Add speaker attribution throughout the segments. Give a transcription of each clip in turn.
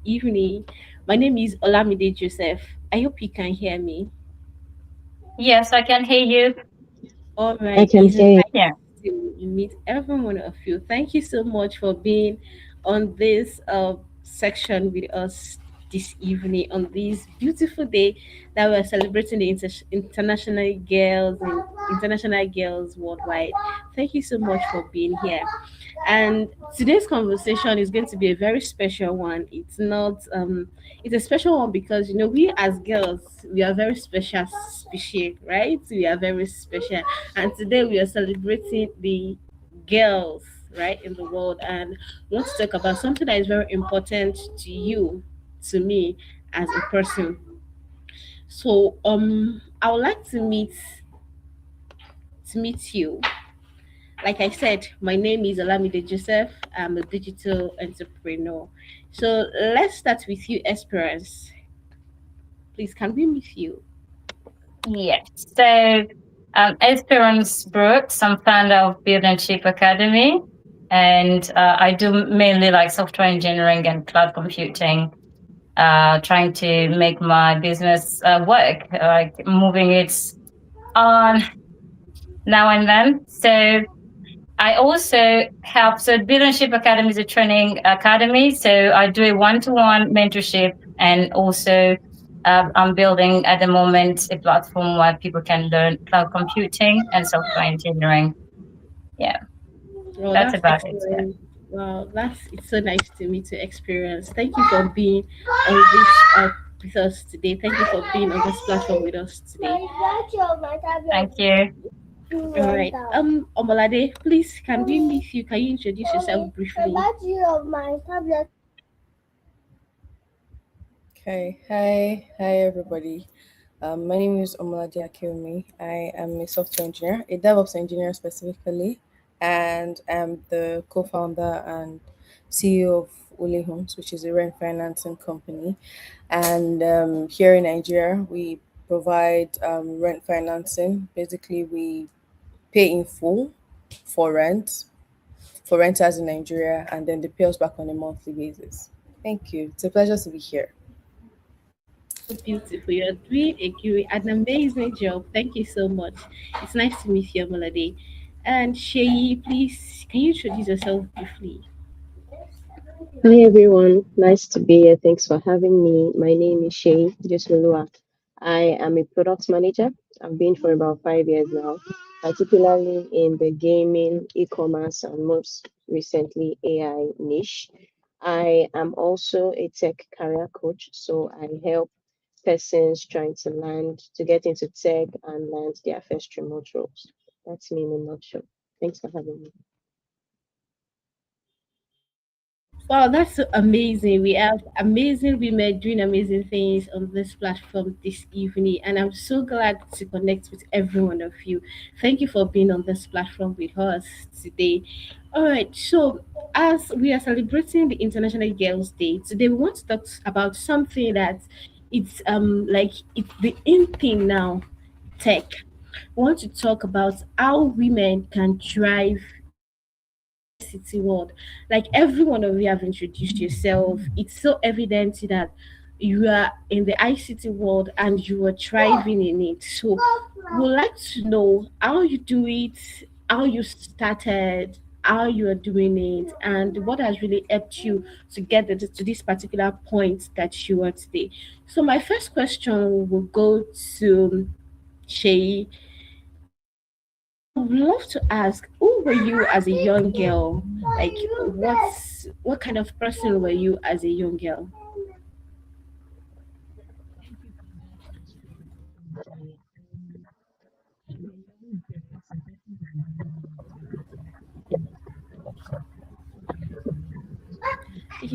Speaker 1: evening. My name is Olamide Joseph. I hope you can hear me.
Speaker 2: Yes, I can hear you.
Speaker 1: All
Speaker 3: I
Speaker 1: right,
Speaker 3: can
Speaker 1: it's
Speaker 3: hear you.
Speaker 1: nice
Speaker 2: Yeah.
Speaker 1: to meet every one of you. Thank you so much for being on this section with us this evening on this beautiful day that we're celebrating the international girls worldwide. Thank you so much for being here. And today's conversation is going to be a very special one. It's a special one because we as girls, we are very special species, right? We are very special. And today we are celebrating the girls, right, in the world. And we want to talk about something that is very important to you, to me as a person. So I would like to meet you. Like I said, my name is Olamide Joseph. I'm a digital entrepreneur. So let's start with you, Esperance. Please, can we meet you?
Speaker 2: Yes. So, Esperance Brooks, I'm founder of Build and Shape Academy, and I do mainly like software engineering and cloud computing. Trying to make my business work, like moving it on now and then. So I also help. So Leadership Academy is a training academy. So I do a one-to-one mentorship, and also I'm building at the moment a platform where people can learn cloud computing and software engineering. Yeah,
Speaker 1: Oh,
Speaker 2: that's
Speaker 1: that's
Speaker 2: about it. Yeah.
Speaker 1: excellent. Wow, it's so nice to meet your experience. Thank you for being on this with us today. Thank you for being on this platform with us today.
Speaker 2: Thank you.
Speaker 1: All right. Omalade, please, can we meet you? Can you introduce yourself briefly?
Speaker 4: Okay, hi everybody. My name is Omolade Akinwumi. I am a software engineer, a DevOps engineer specifically, and I'm the co-founder and CEO of Ule Homes, which is a rent financing company. And here in Nigeria, we provide rent financing. Basically, we pay in full for rent for renters in Nigeria, and then they pay us back on a monthly basis. Thank you. It's a pleasure to be here.
Speaker 1: So beautiful. You're doing an amazing job. Thank you so much. It's nice to meet you, Melody. And Shay, please, can you introduce yourself briefly?
Speaker 3: Hi everyone, nice to be here. Thanks for having me. My name is Shay Josulua. I am a product manager. I've been for about 5 years now, particularly in the gaming, e-commerce, and most recently AI niche. I am also a tech career coach, so I help persons trying to get into tech and land their first remote roles. That's me in a nutshell. Thanks for having me.
Speaker 1: Wow, that's so amazing. We have amazing women doing amazing things on this platform this evening, and I'm so glad to connect with every one of you. Thank you for being on this platform with us today. All right, so as we are celebrating the International Girls' Day today, we want to talk about something that it's the in thing now, tech. We want to talk about how women can thrive ICT world. Like every one of you have introduced yourself. It's so evident that you are in the ICT world and you are thriving in it. So we'd like to know how you do it, how you started, how you are doing it, and what has really helped you to get to this particular point that you are today. So my first question will go to Shay. I would love to ask, who were you as a young girl? Like, what kind of person were you as a young girl?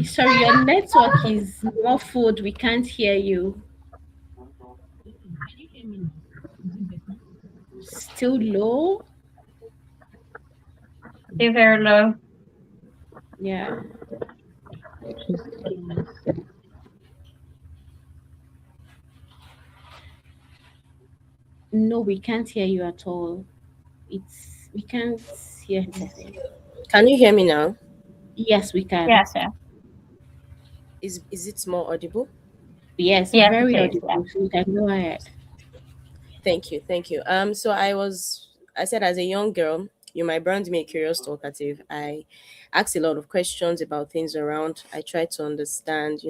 Speaker 1: Sorry, your network is muffled. We can't hear you. Still low?
Speaker 2: Still very low.
Speaker 1: Yeah. No, we can't hear you at all. We can't hear anything.
Speaker 4: Can you hear me now?
Speaker 1: Yes, we can.
Speaker 2: Yes, yeah.
Speaker 5: Is it more audible?
Speaker 1: Yes,
Speaker 2: Yes, it
Speaker 1: very
Speaker 2: is. Yeah.
Speaker 1: audible. So you can go ahead.
Speaker 5: Thank you, thank you. So I said as a young girl, you might brand me a curious talkative. I asked a lot of questions about things around. I tried to understand,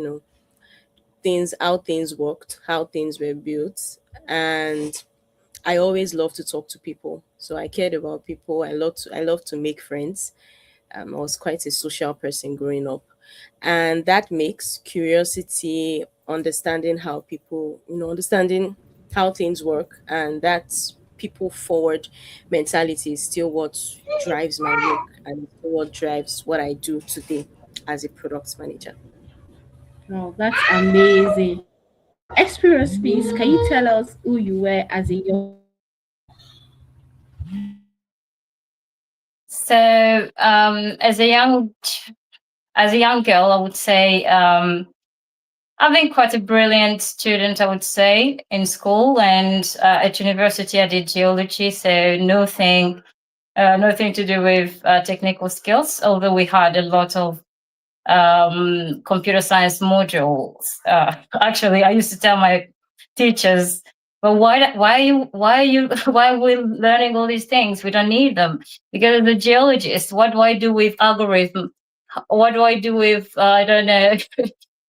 Speaker 5: things, how things worked, how things were built, and I always love to talk to people. So I cared about people. I love to make friends. I was quite a social person growing up. And that makes curiosity, understanding how people, understanding how things work, and that's people forward mentality is still what drives my work and still what drives what I do today as a product manager.
Speaker 1: Oh, that's amazing. So from your experience, please, can you tell us who you were as a young girl?
Speaker 2: So, as a young girl, I would say I've been quite a brilliant student. I would say in school and at university, I did geology, so nothing to do with technical skills. Although we had a lot of computer science modules. Actually, I used to tell my teachers, "But why are we learning all these things? We don't need them." Because as a geologist, what do I do with algorithm? What do I do with I don't know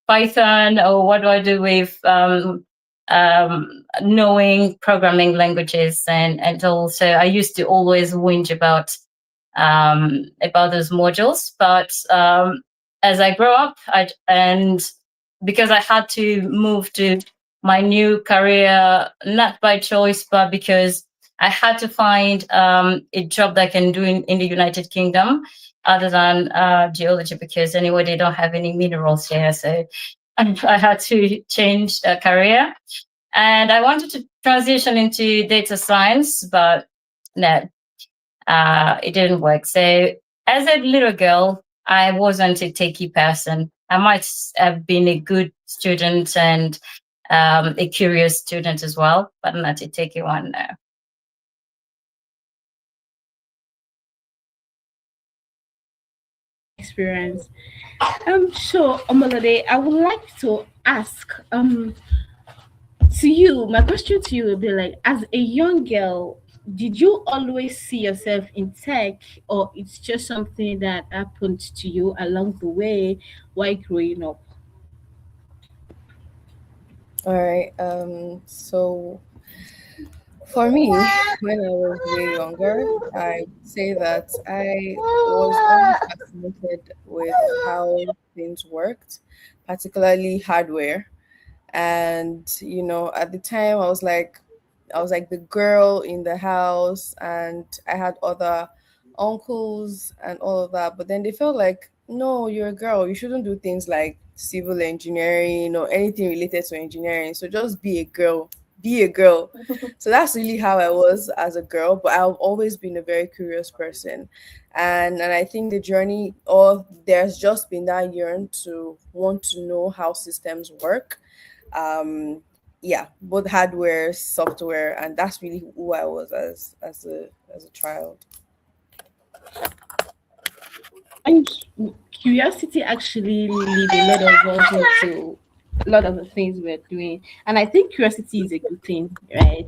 Speaker 2: Python, or what do I do with knowing programming languages? And also, I used to always whinge about those modules. But as I grow up, and because I had to move to my new career, not by choice, but because I had to find a job that I can do in the United Kingdom other than geology, because anyway, they don't have any minerals here. So I had to change career. And I wanted to transition into data science, but no, it didn't work. So as a little girl, I wasn't a techie person. I might have been a good student and a curious student as well, but not a techie one. No.
Speaker 1: Experience. So Omalade, I would like to ask to you, my question to you would be like, as a young girl, did you always see yourself in tech, or it's just something that happened to you along the way while growing up?
Speaker 4: All right. So for me, when I was way younger, I would say that I was always fascinated with how things worked, particularly hardware. And at the time I was like the girl in the house, and I had other uncles and all of that, but then they felt like, no, you're a girl, you shouldn't do things like civil engineering or anything related to engineering, so just be a girl, be a girl. So that's really how I was as a girl, but I've always been a very curious person. And I think the journey, or there's just been that yearn to want to know how systems work. Yeah, both hardware, software, and that's really who I was as a child.
Speaker 1: And curiosity actually lead a lot of us into a lot of the things we're doing. And I think curiosity is a good thing, right?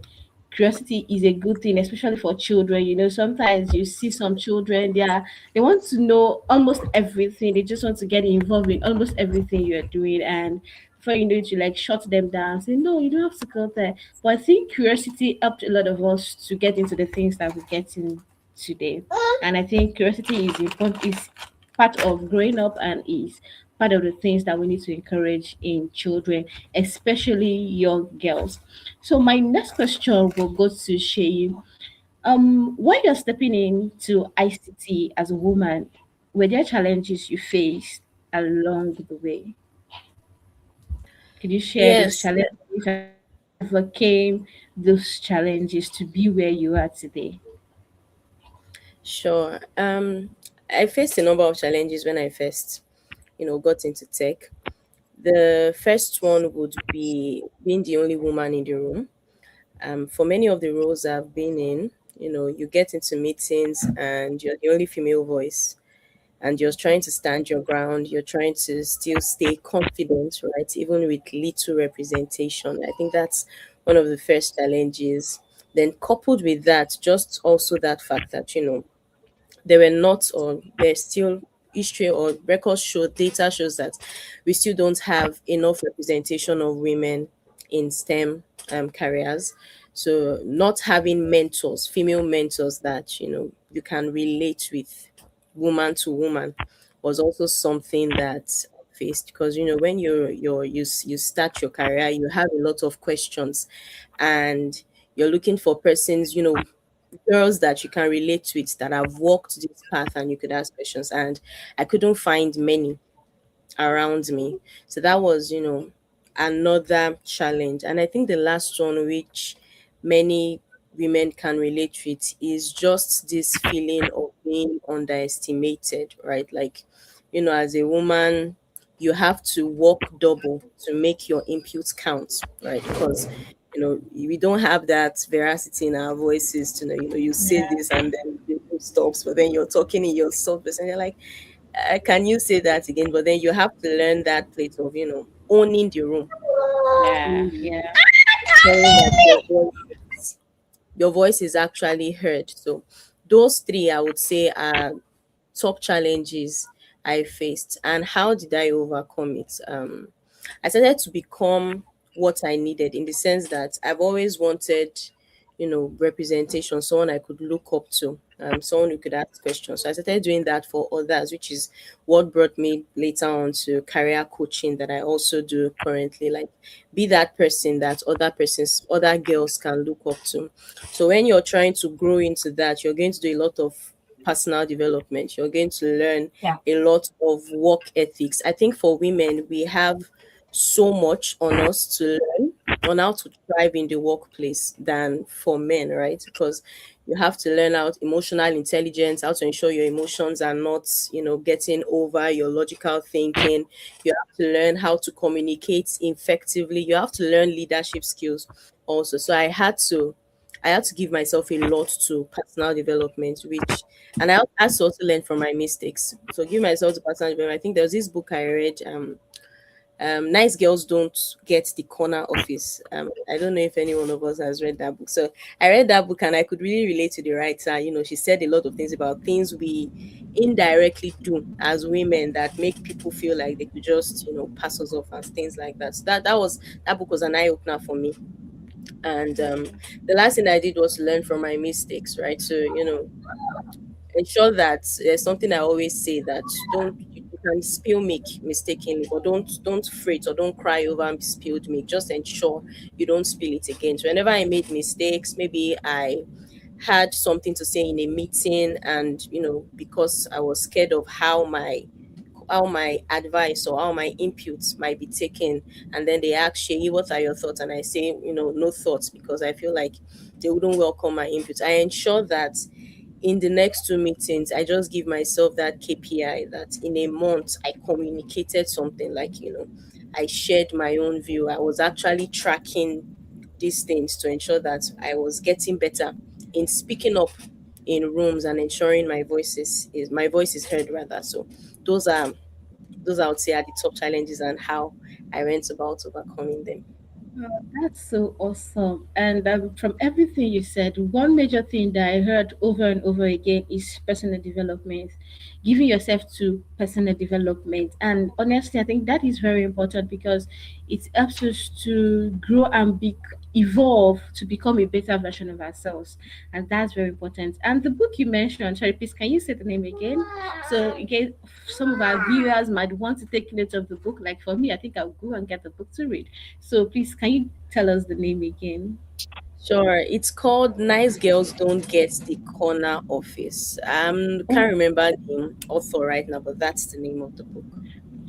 Speaker 1: Curiosity is a good thing, especially for children. Sometimes you see some children, they want to know almost everything. They just want to get involved in almost everything you're doing. And before you know it, you like shut them down, say, no, you don't have to go there. But I think curiosity helped a lot of us to get into the things that we get in today. And I think curiosity is important, is part of growing up, and is part of the things that we need to encourage in children, especially young girls. So my next question will go to Shay. When you're stepping into ICT as a woman, were there challenges you faced along the way? Could you share those
Speaker 5: Yes,
Speaker 1: challenges and how you overcame those challenges to be where you are today?
Speaker 5: sure. I faced a number of challenges when I first, got into tech. The first one would be being the only woman in the room. For many of the roles I've been in, you get into meetings and you're the only female voice. and you're trying to stand your ground. You're trying to still stay confident, right? Even with little representation. I think that's one of the first challenges. Then, coupled with that, just also that fact that, there were not, or there's still history or records show, data shows that we still don't have enough representation of women in STEM careers. So not having mentors, female mentors that you can relate with, woman to woman, was also something that I faced, because when you start your career, you have a lot of questions, and you're looking for persons, girls that you can relate with, that have walked this path, and you could ask questions, and I couldn't find many around me. So that was, another challenge. And I think the last one, which many women can relate with, is just this feeling of being underestimated, right? Like, as a woman, you have to work double to make your inputs count, right? Because we don't have that veracity in our voices to know, you say
Speaker 2: Yeah.
Speaker 5: this and then it stops, but then you're talking in your soft voice and you're like, can you say that again? But then you have to learn that place of, owning the room,
Speaker 1: Yeah, yeah.
Speaker 5: ensuring that your voice is actually heard. So those three, I would say, are top challenges I faced. And how did I overcome it? I started to become what I needed, in the sense that I've always wanted, representation, someone I could look up to, someone who could ask questions. So I started doing that for others, which is what brought me later on to career coaching that I also do currently. Like, be that person that other girls can look up to. So when you're trying to grow into that, you're going to do a lot of personal development. You're going to learn
Speaker 2: Yeah.
Speaker 5: a lot of work ethics. I think for women, we have so much on us to learn on how to thrive in the workplace than for men, right? Because you have to learn out emotional intelligence, how to ensure your emotions are not, getting over your logical thinking. You have to learn how to communicate effectively. You have to learn leadership skills also. So I had to give myself a lot to personal development, which, and I had to also learn from my mistakes. So give myself to personal development. I think there was this book I read, Nice Girls Don't Get the Corner Office. I don't know if any one of us has read that book. So I read that book and I could really relate to the writer. She said a lot of things about things we indirectly do as women that make people feel like they could just, pass us off and things like that. So that book was an eye opener for me. And the last thing I did was learn from my mistakes, right? So, ensure that there's something I always say, that don't you can spill milk mistakenly, but don't fret or don't cry over spilled milk. Just ensure you don't spill it again. So whenever I made mistakes, maybe I had something to say in a meeting, and because I was scared of how my advice or how my inputs might be taken, and then they ask, Shay, what are your thoughts? And I say, no thoughts, because I feel like they wouldn't welcome my inputs. I ensure that in the next two meetings, I just give myself that KPI, that in a month I communicated something, like, I shared my own view. I was actually tracking these things to ensure that I was getting better in speaking up in rooms and ensuring my voice is heard, rather. So those are those I would say are the top challenges, and how I went about overcoming them.
Speaker 1: Oh, that's so awesome. And from everything you said, one major thing that I heard over and over again is personal development, giving yourself to personal development. And honestly, I think that is very important because it helps us to grow and evolve to become a better version of ourselves. And that's very important. And the book you mentioned, sorry, please, can you say the name again? So, in case some of our viewers might want to take note of the book, like for me, I think I'll go and get the book to read. So please, can you tell us the name again?
Speaker 5: Sure, it's called Nice Girls Don't Get the Corner Office. Can't
Speaker 1: Oh,
Speaker 5: remember the author right now, but that's the name of the book.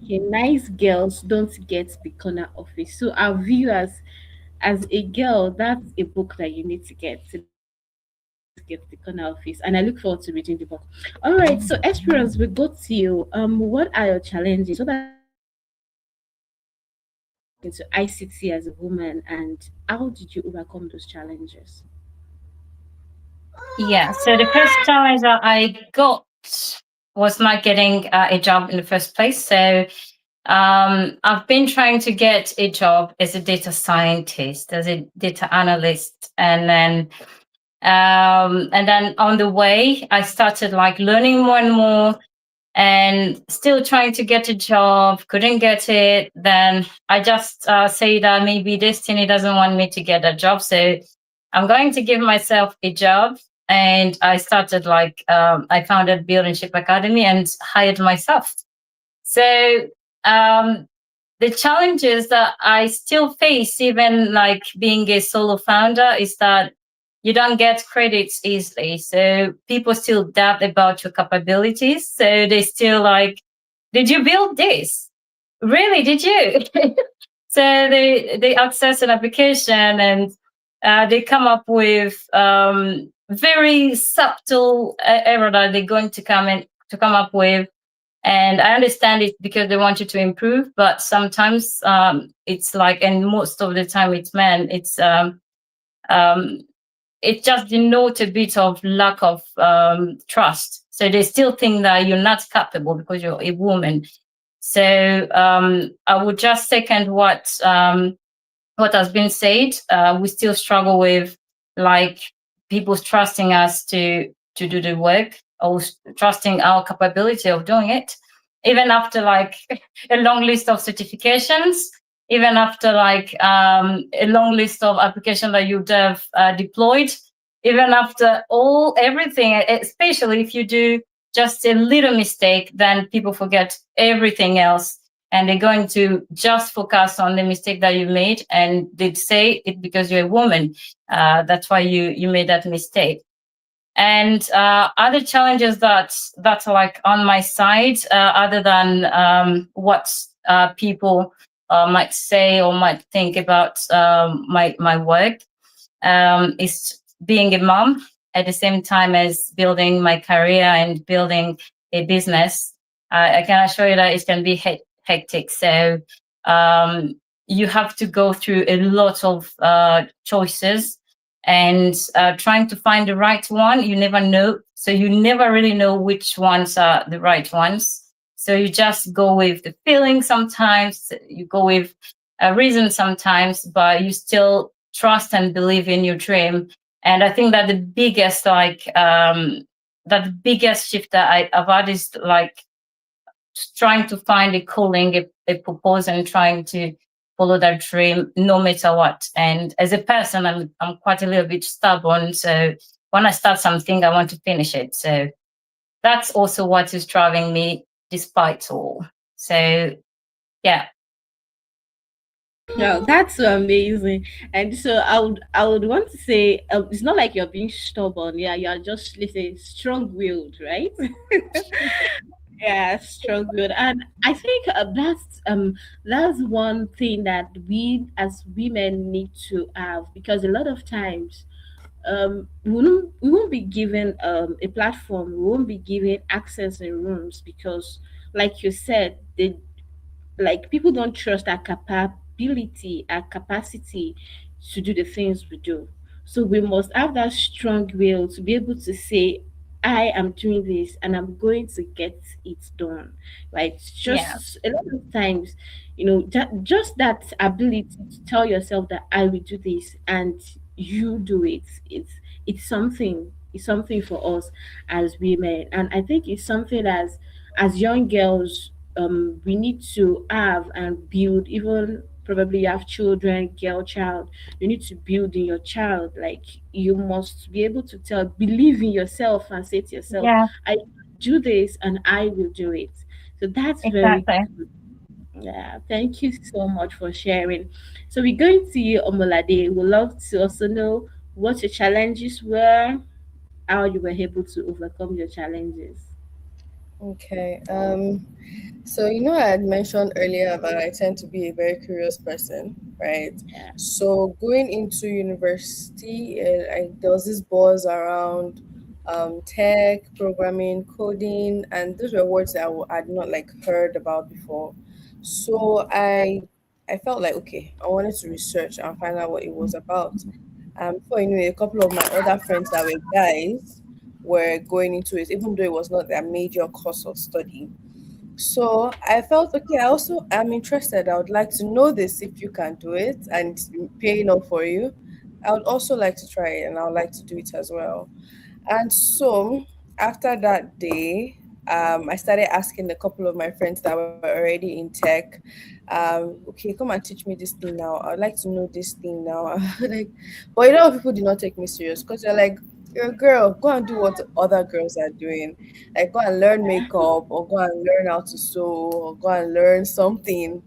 Speaker 1: okay. Nice girls don't get the corner office. So our viewers, as a girl, that's a book that you need to get. So nice girls don't get the corner office, and I look forward to reading the book. All right. So Esperance, we go to you. What are your challenges? What are the challenges you faced getting into ICT as a woman, and how did you overcome those challenges?
Speaker 2: Yeah. So the first challenge that I got was not getting a job in the first place. So I've been trying to get a job as a data scientist, as a data analyst, and then on the way, I started like learning more and more, and still trying to get a job. Couldn't get it. Then I just say that maybe destiny doesn't want me to get a job, so I'm going to give myself a job. And I started I founded Buildingship Academy and hired myself. So um, the challenges that I still face, even like being a solo founder, is that you don't get credits easily. So people still doubt about your capabilities. So they still like, did you build this? Really? Did you? So they access an application, and they come up with very subtle error that they're going to come up with. And I understand it because they want you to improve, but sometimes it's like, and most of the time it's men, um, it just denotes a bit of lack of trust. So they still think that you're not capable because you're a woman. So I would just second what has been said. We still struggle with like people trusting us to do the work, or trusting our capability of doing it, even after like a long list of certifications, even after like a long list of applications that you'd have deployed, even after everything, especially if you do just a little mistake, then people forget everything else, and they're going to just focus on the mistake that you made, and they'd say it because you're a woman. That's why you made that mistake. And other challenges that's like on my side, other than what people might say or might think about my work, is being a mom at the same time as building my career and building a business. I can assure you that it can be hectic. So you have to go through a lot of choices, and trying to find the right one. You never know. So you never really know which ones are the right ones. So you just go with the feeling sometimes, you go with a reason sometimes, but you still trust and believe in your dream. And I think that the biggest shift that I've had is like trying to find a calling, a purpose, and trying to follow that dream no matter what. And as a person, I'm quite a little bit stubborn. So when I start something, I want to finish it. So that's also what is driving me despite all. So yeah.
Speaker 1: Wow, that's so amazing. And so I would want to say it's not like you're being stubborn. Yeah, you're just, let's say, strong-willed, right? Yeah, strong-willed. And I think that's one thing that we as women need to have, because a lot of times we won't be given a platform, we won't be given access in rooms because, like you said, like people don't trust our capability, our capacity to do the things we do. So we must have that strong will to be able to say, I am doing this and I'm going to get it done. Like,
Speaker 2: Yeah.
Speaker 1: just a lot of times, just that ability to tell yourself that I will do this and you do it. It's something for us as women. And I think it's something as young girls, we need to have and build. Even probably you have children, girl child, you need to build in your child. Like, you must be able to believe in yourself and say to yourself,
Speaker 2: Yeah,
Speaker 1: I do this and I will do it. So that's very
Speaker 2: exactly.
Speaker 1: good. Yeah, thank you so much for sharing. So we're going to you, Omolade. We'd love to also know what your challenges were, how you were able to overcome your challenges.
Speaker 4: Okay. So I had mentioned earlier that I tend to be a very curious person, right?
Speaker 1: Yeah.
Speaker 4: So going into university, there was this buzz around tech, programming, coding, and those were words that I'd not like heard about before. So I felt like, okay, I wanted to research and find out what it was about. Before you knew it, a couple of my other friends that were guys were going into it, even though it was not their major course of study. So I felt okay. I also am interested. I would like to know this if you can do it and it's paying up for you. I would also like to try it and I would like to do it as well. And so after that day, I started asking a couple of my friends that were already in tech, okay, come and teach me this thing now. I'd like to know this thing now. Like, but a lot of people did not take me serious because they're like, you're a girl, go and do what other girls are doing. Like, go and learn makeup or go and learn how to sew or go and learn something.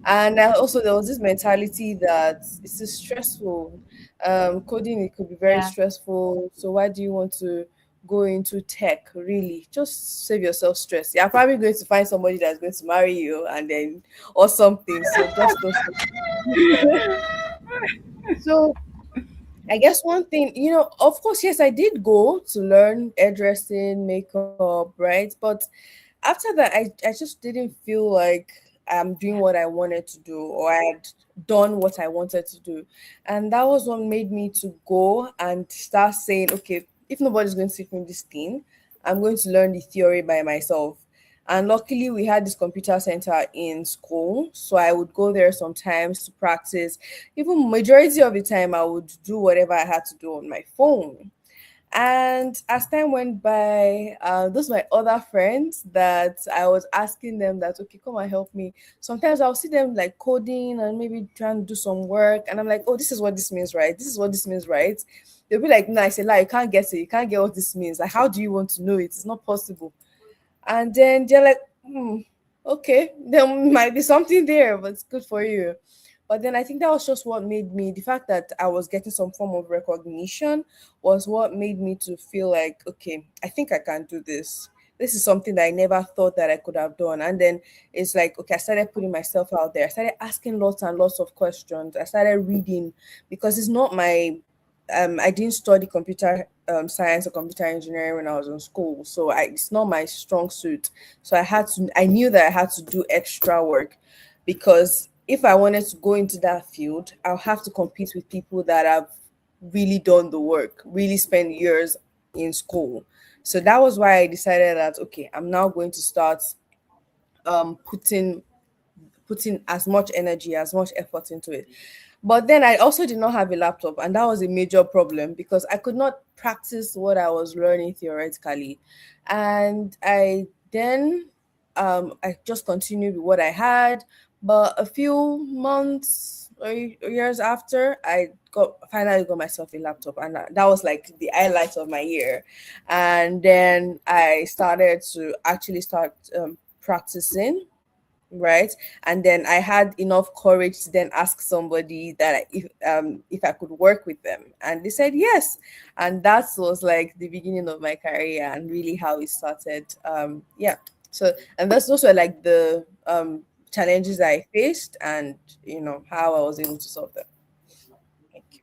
Speaker 4: And also, there was this mentality that it's stressful. Coding, it could be very
Speaker 2: Yeah.
Speaker 4: stressful. So why do you want to go into tech? Really, just save yourself stress. You're probably going to find somebody that's going to marry you, and then or something. So just don't. So I guess one thing, of course, yes, I did go to learn hairdressing, makeup, right? But after that, I just didn't feel like I'm doing what I wanted to do or I had done what I wanted to do. And that was what made me to go and start saying, okay, if nobody's going to teach me this thing, I'm going to learn the theory by myself. And luckily, we had this computer center in school. So I would go there sometimes to practice. Even majority of the time, I would do whatever I had to do on my phone. And as time went by, those my other friends that I was asking them that, okay, come and help me. Sometimes I'll see them like coding and maybe trying to do some work. And I'm like, oh, this is what this means, right? This is what this means, right? They'll be like, no, I say, like, you can't get it. You can't get what this means. Like, how do you want to know it? It's not possible. And then they're like, okay, there might be something there, but it's good for you. But then I think that was just what made me, the fact that I was getting some form of recognition was what made me to feel like, okay, I think I can do this. This is something that I never thought that I could have done. And then it's like, okay, I started putting myself out there. I started asking lots and lots of questions. I started reading because it's not my I didn't study computer science or computer engineering when I was in school, so it's not my strong suit. So I knew that I had to do extra work because if I wanted to go into that field, I'll have to compete with people that have really done the work, really spent years in school. So that was why I decided that okay, I'm now going to start putting as much energy, as much effort into it. But then I also did not have a laptop, and that was a major problem because I could not practice what I was learning theoretically. And I just continued with what I had. But a few months or years after, I finally got myself a laptop, and that was like the highlight of my year. And then I started to actually start practicing, right? And then I had enough courage to then ask somebody that if I could work with them, and they said yes. And that was like the beginning of my career and really how it started. Yeah. So, and those were like the challenges I faced, and how I was able to solve them. Thank you.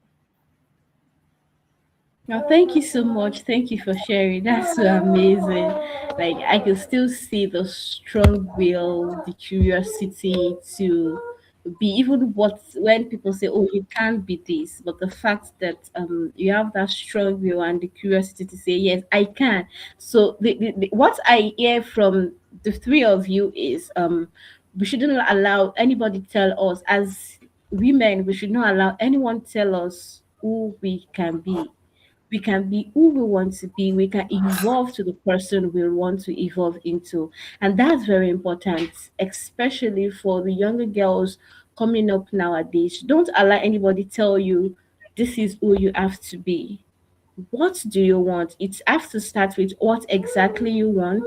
Speaker 1: Now, thank you so much. Thank you for sharing. That's so amazing. Like, I can still see the strong will, the curiosity to be even what when people say, "Oh, you can't be this," but the fact that you have that strong will and the curiosity to say, "Yes, I can." So, what I hear from the three of you is we shouldn't allow anybody tell us as women. We should not allow anyone tell us who we can be. We can be who we want to be. We can evolve to the person we want to evolve into. And that's very important, especially for the younger girls coming up nowadays. Don't allow anybody tell you this is who you have to be. What do you want? It has to start with what exactly you want.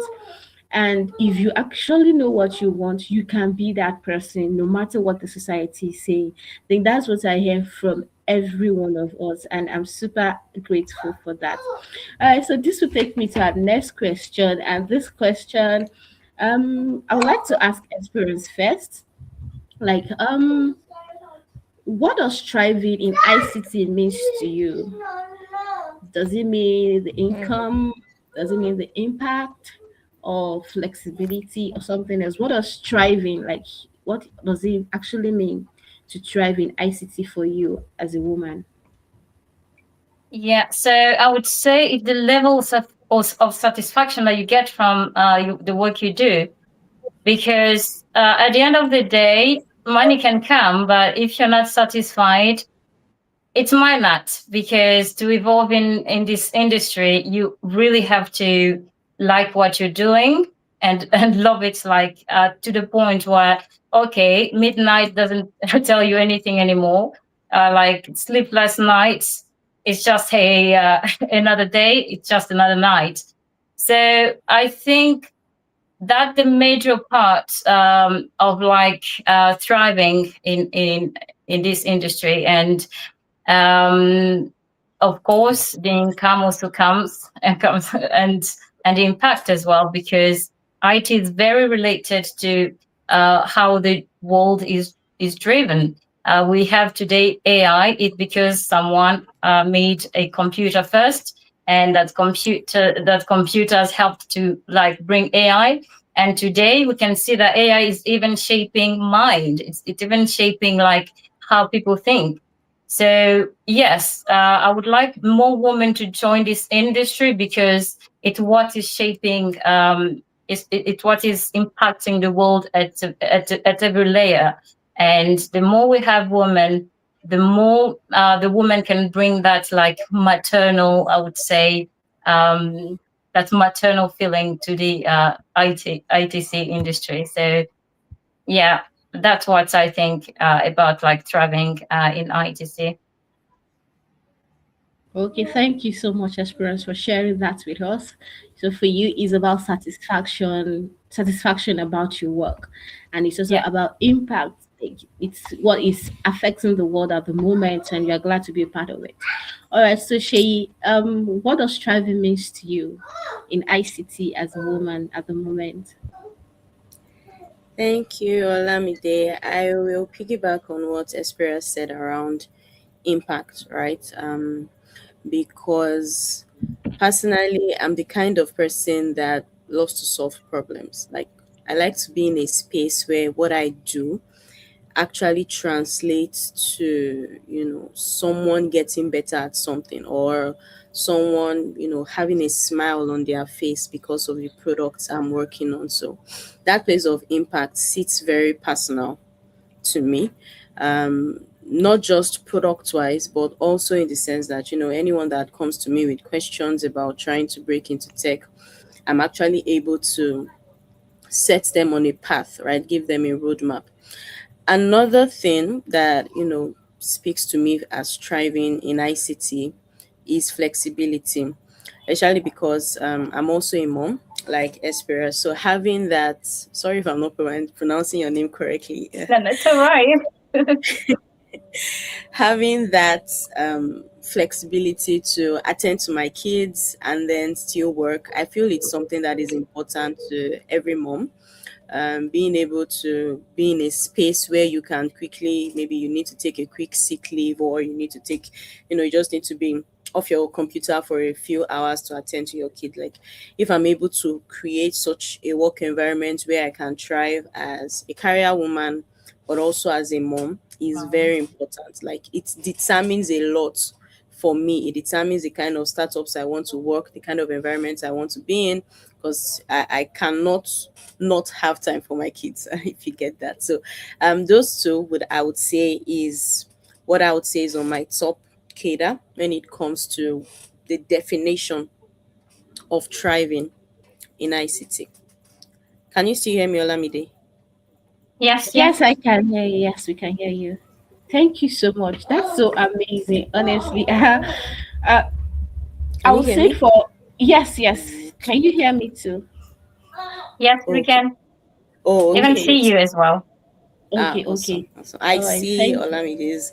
Speaker 1: And if you actually know what you want, you can be that person no matter what the society is saying. I think that's what I hear from every one of us, and I'm super grateful for that. All right, so this will take me to our next question. And this question, I would like to ask Experience first. Like, what does striving in ICT means to you? Does it mean the income? Does it mean the impact or flexibility or something else? What does striving like? What does it actually mean to thrive in ICT for you as a woman?
Speaker 2: Yeah, so I would say if the levels of of satisfaction that you get from the work you do. Because at the end of the day, money can come, but if you're not satisfied, it might not, because to evolve in this industry, you really have to like what you're doing and love it, like to the point where, okay, midnight doesn't tell you anything anymore. Like sleepless nights, it's just another day, it's just another night. So I think that the major part of like thriving in this industry. And um, of course, the income also comes and the impact as well, because IT is very related to how the world is driven. We have today AI. It because someone made a computer first, and that computers helped to like bring AI. And today we can see that AI is even shaping mind. It's even shaping like how people think. So yes, I would like more women to join this industry, because it's what is shaping, it's what is impacting the world at every layer. And the more we have women, the more the woman can bring that like maternal, I would say, that maternal feeling to the ITC industry. So yeah, that's what I think about like thriving in ITC.
Speaker 1: Okay, thank you so much, Esperance, for sharing that with us. So for you, it's about satisfaction about your work, and it's also
Speaker 2: Yeah.
Speaker 1: about impact. Like, it's what is affecting the world at the moment, and you're glad to be a part of it. All right, so Shay, what does striving means to you in ICT as a woman at the moment?
Speaker 5: Thank you, Olamide. I will piggyback on what Espera said around impact, right? Because personally, I'm the kind of person that loves to solve problems. Like, I like to be in a space where what I do actually translates to, someone getting better at something, or someone, having a smile on their face because of the products I'm working on. So that place of impact sits very personal to me. Not just product wise, but also in the sense that, anyone that comes to me with questions about trying to break into tech, I'm actually able to set them on a path, right? Give them a roadmap. Another thing that, speaks to me as striving in ICT is flexibility, especially because I'm also a mom, like Espera. So having that, sorry if I'm not pronouncing your name correctly,
Speaker 2: No, that's all right.
Speaker 5: having that flexibility to attend to my kids and then still work, I feel it's something that is important to every mom. Being able to be in a space where you can quickly, maybe you need to take a quick sick leave, or you need to take, you just need to be off your computer for a few hours to attend to your kid. Like, if I'm able to create such a work environment where I can thrive as a career woman but also as a mom, is very important. Like, it determines a lot for me. It determines the kind of startups I want to work, the kind of environment I want to be in, because I cannot not have time for my kids, if you get that. So those two would I would say is what I would say is on my top cadre when it comes to the definition of thriving in ICT. Can you still hear me, Olamide?
Speaker 2: Yes,
Speaker 1: Yes,
Speaker 2: yes.
Speaker 1: I can hear you. Yes, we can hear you. Thank you so much. That's so amazing. Honestly, I
Speaker 5: Can you
Speaker 1: would
Speaker 5: hear
Speaker 1: say
Speaker 5: me?
Speaker 1: for yes, yes. Can you hear me too?
Speaker 2: Yes, we
Speaker 5: Okay.
Speaker 2: can
Speaker 5: Oh,
Speaker 2: even
Speaker 5: okay.
Speaker 1: Okay,
Speaker 2: see you as well.
Speaker 5: Ah,
Speaker 1: okay,
Speaker 5: awesome,
Speaker 1: okay.
Speaker 5: awesome. I
Speaker 1: All right.
Speaker 5: see
Speaker 1: Thank you.
Speaker 5: Olamide's.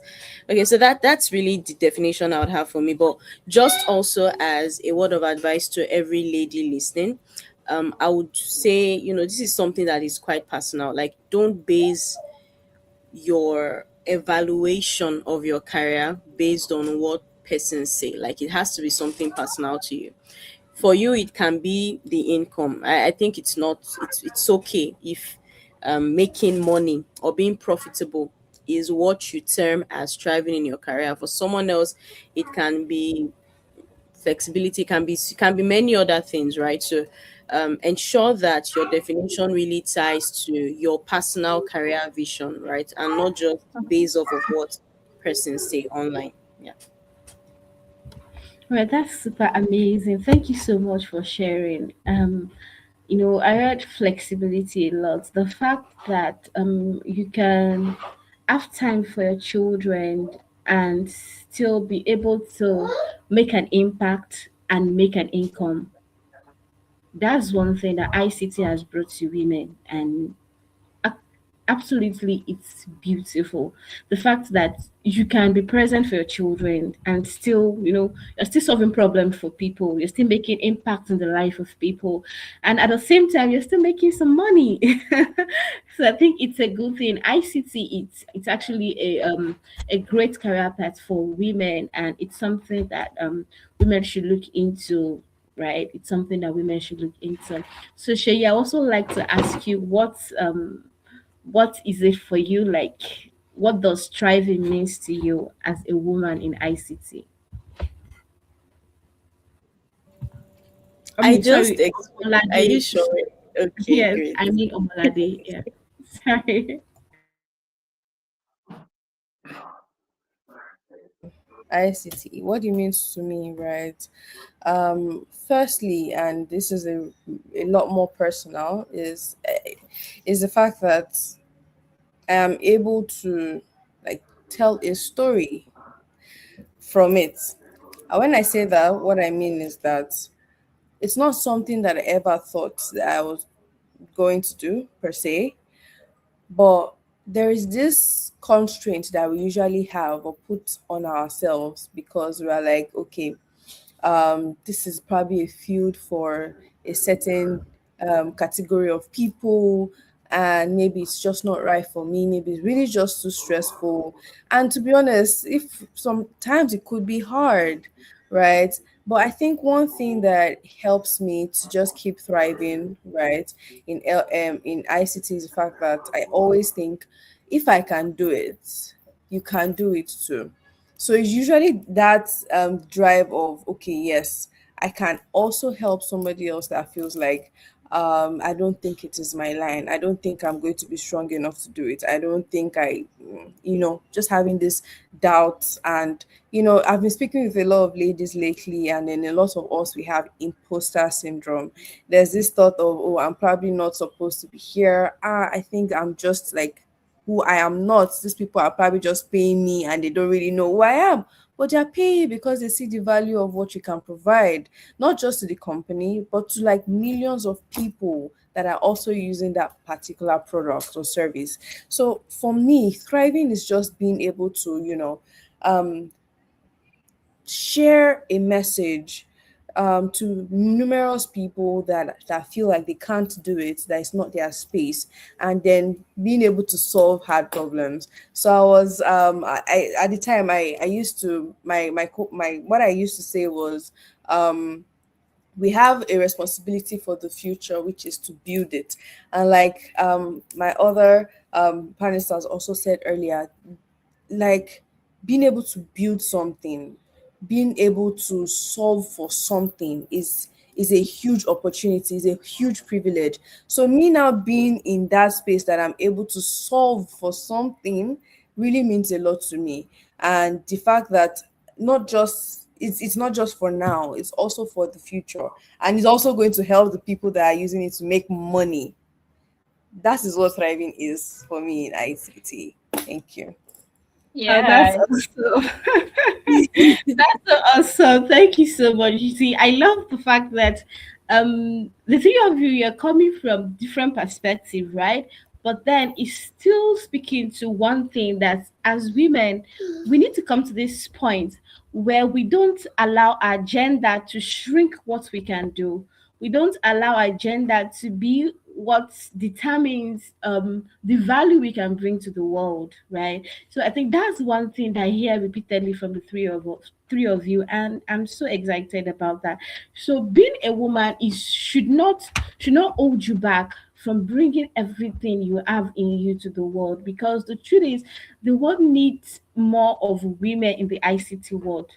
Speaker 5: Okay, so that's really the definition I would have for me. But just also as a word of advice to every lady listening, I would say, this is something that is quite personal. Like, don't base your evaluation of your career based on what persons say. Like, it has to be something personal to you. For you, it can be the income. I think it's not, it's okay if making money or being profitable is what you term as striving in your career. For someone else, it can be flexibility, can be many other things, right? So ensure that your definition really ties to your personal career vision, right, and not just based off of what persons say online. Yeah.
Speaker 1: Right, that's super amazing. Thank you so much for sharing. I heard flexibility a lot. The fact that you can have time for your children and still be able to make an impact and make an income. That's one thing that ICT has brought to women, and a- absolutely it's beautiful. The fact that you can be present for your children and still, you're still solving problems for people, you're still making impact in the life of people, and at the same time you're still making some money. So I think it's a good thing. ICT, it's actually a great career path for women, and it's something that women should look into. Right, it's something that women should look into. So Shay, I also like to ask you, what is it for you? Like, what does thriving means to you as a woman in ICT? I
Speaker 5: I
Speaker 1: mean,
Speaker 5: just
Speaker 1: sorry,
Speaker 5: Are you
Speaker 1: Omolade.
Speaker 5: sure? Okay,
Speaker 1: Yes,
Speaker 5: great.
Speaker 1: I mean Omolade. Yeah, sorry.
Speaker 4: ICT. What it means to me, right? Firstly, and this is a lot more personal, is the fact that I am able to like tell a story from it. And when I say that, what I mean is that it's not something that I ever thought that I was going to do per se, but there is this constraint that we usually have or put on ourselves because we are like, okay, this is probably a field for a certain category of people, and maybe it's just not right for me. Maybe it's really just too stressful. And to be honest, if sometimes it could be hard, right? But I think one thing that helps me to just keep thriving, right, in ICT is the fact that I always think if I can do it, you can do it too. So it's usually that drive of, okay, yes, I can also help somebody else that feels like I don't think it is my line. I don't think I'm going to be strong enough to do it. I don't think just having this doubt. And I've been speaking with a lot of ladies lately, and then a lot of us, we have imposter syndrome. There's this thought of, oh, I'm probably not supposed to be here. I think I'm just like who I am not. These people are probably just paying me and they don't really know who I am. But they're paying you because they see the value of what you can provide, not just to the company, but to like millions of people that are also using that particular product or service. So for me, thriving is just being able to, um, share a message to numerous people that feel like they can't do it, that it's not their space, and then being able to solve hard problems. So I was I at the time I used to my what I used to say was we have a responsibility for the future, which is to build it. And like my other panelists also said earlier, like being able to build something, being able to solve for something is a huge opportunity, is a huge privilege. So me now being in that space that I'm able to solve for something really means a lot to me. And the fact that not just it's not just for now, it's also for the future, and it's also going to help the people that are using it to make money. That is what thriving is for me in ICT. Thank you.
Speaker 1: Oh, that's
Speaker 2: Yeah.
Speaker 1: awesome. That's so awesome. Thank you so much. You see, I love the fact that the three of you, you're coming from different perspective, right? But then it's still speaking to one thing, that as women, we need to come to this point where we don't allow our gender to shrink what we can do. We don't allow our gender to be what determines the value we can bring to the world, right? So I think that's one thing that I hear repeatedly from the three of you, and I'm so excited about that. So being a woman is should not hold you back from bringing everything you have in you to the world, because the truth is the world needs more of women in the ICT world,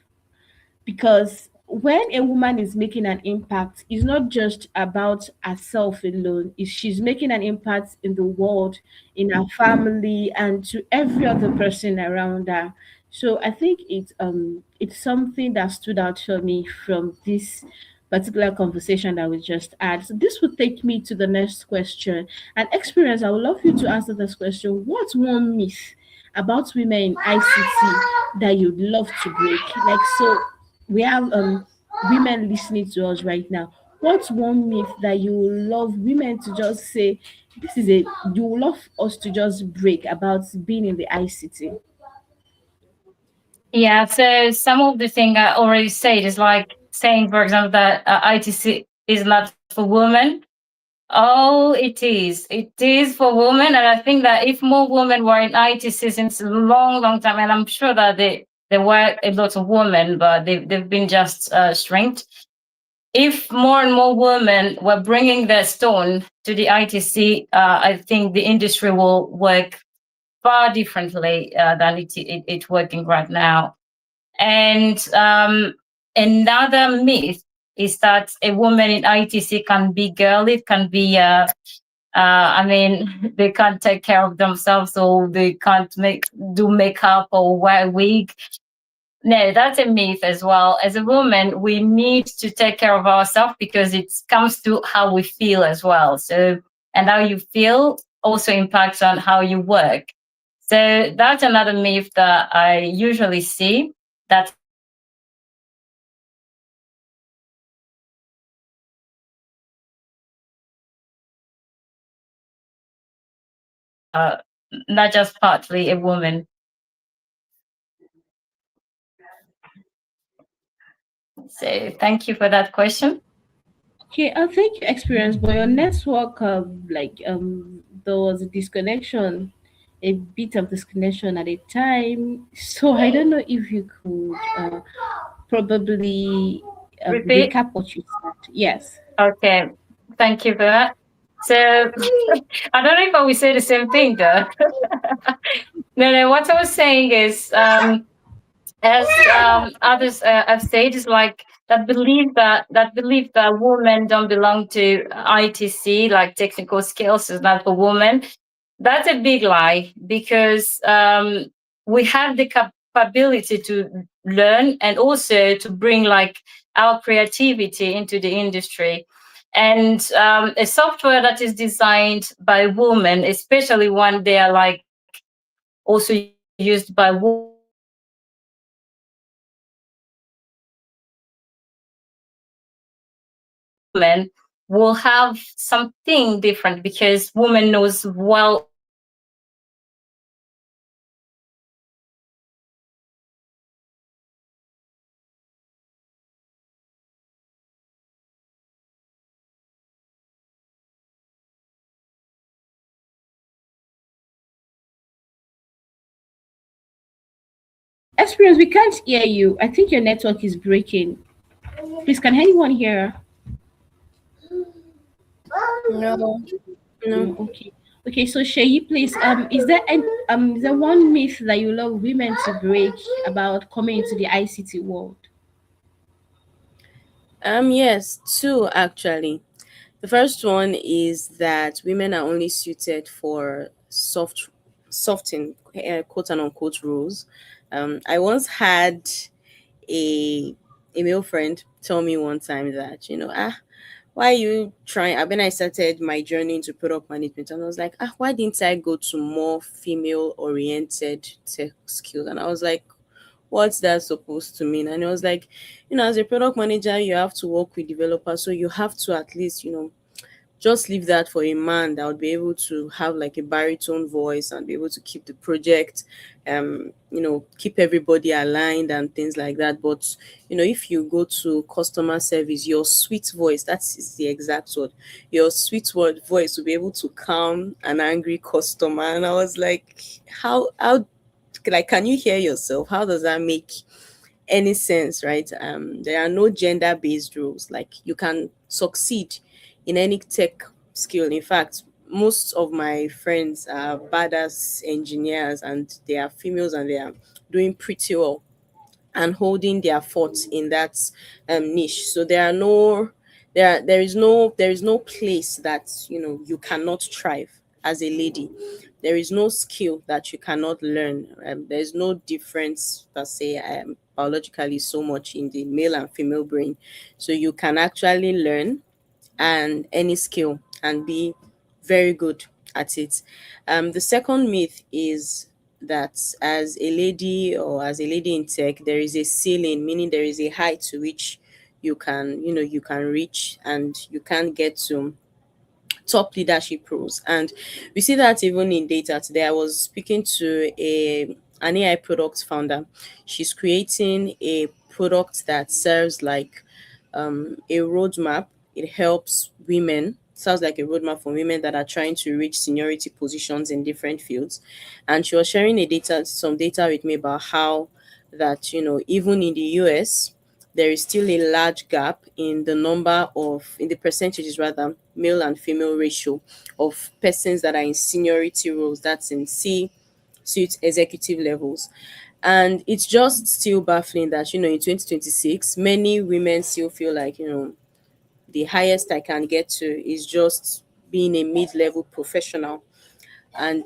Speaker 1: because when a woman is making an impact, it's not just about herself alone. She's making an impact in the world, in her family, and to every other person around her. So I think it's something that stood out for me from this particular conversation that we just had. So this would take me to the next question. An experience, I would love you to answer this question. What's one myth about women in ICT that you'd love to break? Like, so we have women listening to us right now. What's one myth that you would love women to just say, this is a you would love us to just break about being in the ICT?
Speaker 2: Yeah, so some of the thing I already said is like saying, for example, that ITC is not for women. Oh, it is. It is for women, and I think that if more women were in ITC since a long, long time, and I'm sure that there were a lot of women, but they've been just shrinked. If more and more women were bringing their stone to the ITC, I think the industry will work far differently than it's working right now. And another myth is that a woman in ITC can be girly, it can be, I mean, they can't take care of themselves, or they can't do makeup or wear a wig. No, that's a myth as well. As a woman, we need to take care of ourselves because it comes to how we feel as well. So, and how you feel also impacts on how you work. So that's another myth that I usually see, that uh, not just partly a woman. So thank you for that question.
Speaker 1: Okay, I think your experience, but your network, there was a disconnection, a bit of disconnection at a time. So I don't know if you could probably
Speaker 2: Repeat.
Speaker 1: recap what you said. Yes.
Speaker 2: Okay. Thank you for that. So I don't know if I will say the same thing though. No, no. What I was saying is, as others have said, is like that belief that women don't belong to ITC, like technical skills, is not for women. That's a big lie, because we have the capability to learn and also to bring like our creativity into the industry. And a software that is designed by women, especially when they are like also used by women, will have something different, because woman knows well
Speaker 1: Experience, we can't hear you. I think your network is breaking. Please, can anyone hear?
Speaker 4: No.
Speaker 5: No.
Speaker 1: No, okay. Okay, so Shayi, please, is there one myth that you love women to break about coming into the ICT world?
Speaker 5: Yes, two actually. The first one is that women are only suited for soft in quote and unquote roles. I once had a male friend tell me one time that, why are you trying? When I started my journey into product management, and I was like, why didn't I go to more female oriented tech skills? And I was like, what's that supposed to mean? And it was like, as a product manager, you have to work with developers, so you have to at least, just leave that for a man that would be able to have like a baritone voice and be able to keep the project, keep everybody aligned and things like that. But if you go to customer service, your sweet voice, that's the exact word, your sweet word voice will be able to calm an angry customer. And I was like, how like, can you hear yourself? How does that make any sense, right? There are no gender based rules. Like, you can succeed in any tech skill. In fact, most of my friends are badass engineers and they are females and they are doing pretty well. and holding their fort in that niche. So there is no place that you cannot thrive as a lady. There is no skill that you cannot learn. There's no difference per se, biologically, so much in the male and female brain. So you can actually learn and any skill and be very good at it. The second myth is that as a lady or as a lady in tech, there is a ceiling, meaning there is a height to which you can reach and you can't get to top leadership roles. And we see that even in data today. I was speaking to an AI product founder. She's creating a product that serves like a roadmap. It helps women, sounds like a roadmap for women that are trying to reach seniority positions in different fields. And she was sharing some data with me about how that, even in the US, there is still a large gap in the percentages rather, male and female ratio of persons that are in seniority roles, that's in suite executive levels. And it's just still baffling that, in 2026, many women still feel like, the highest I can get to is just being a mid-level professional. And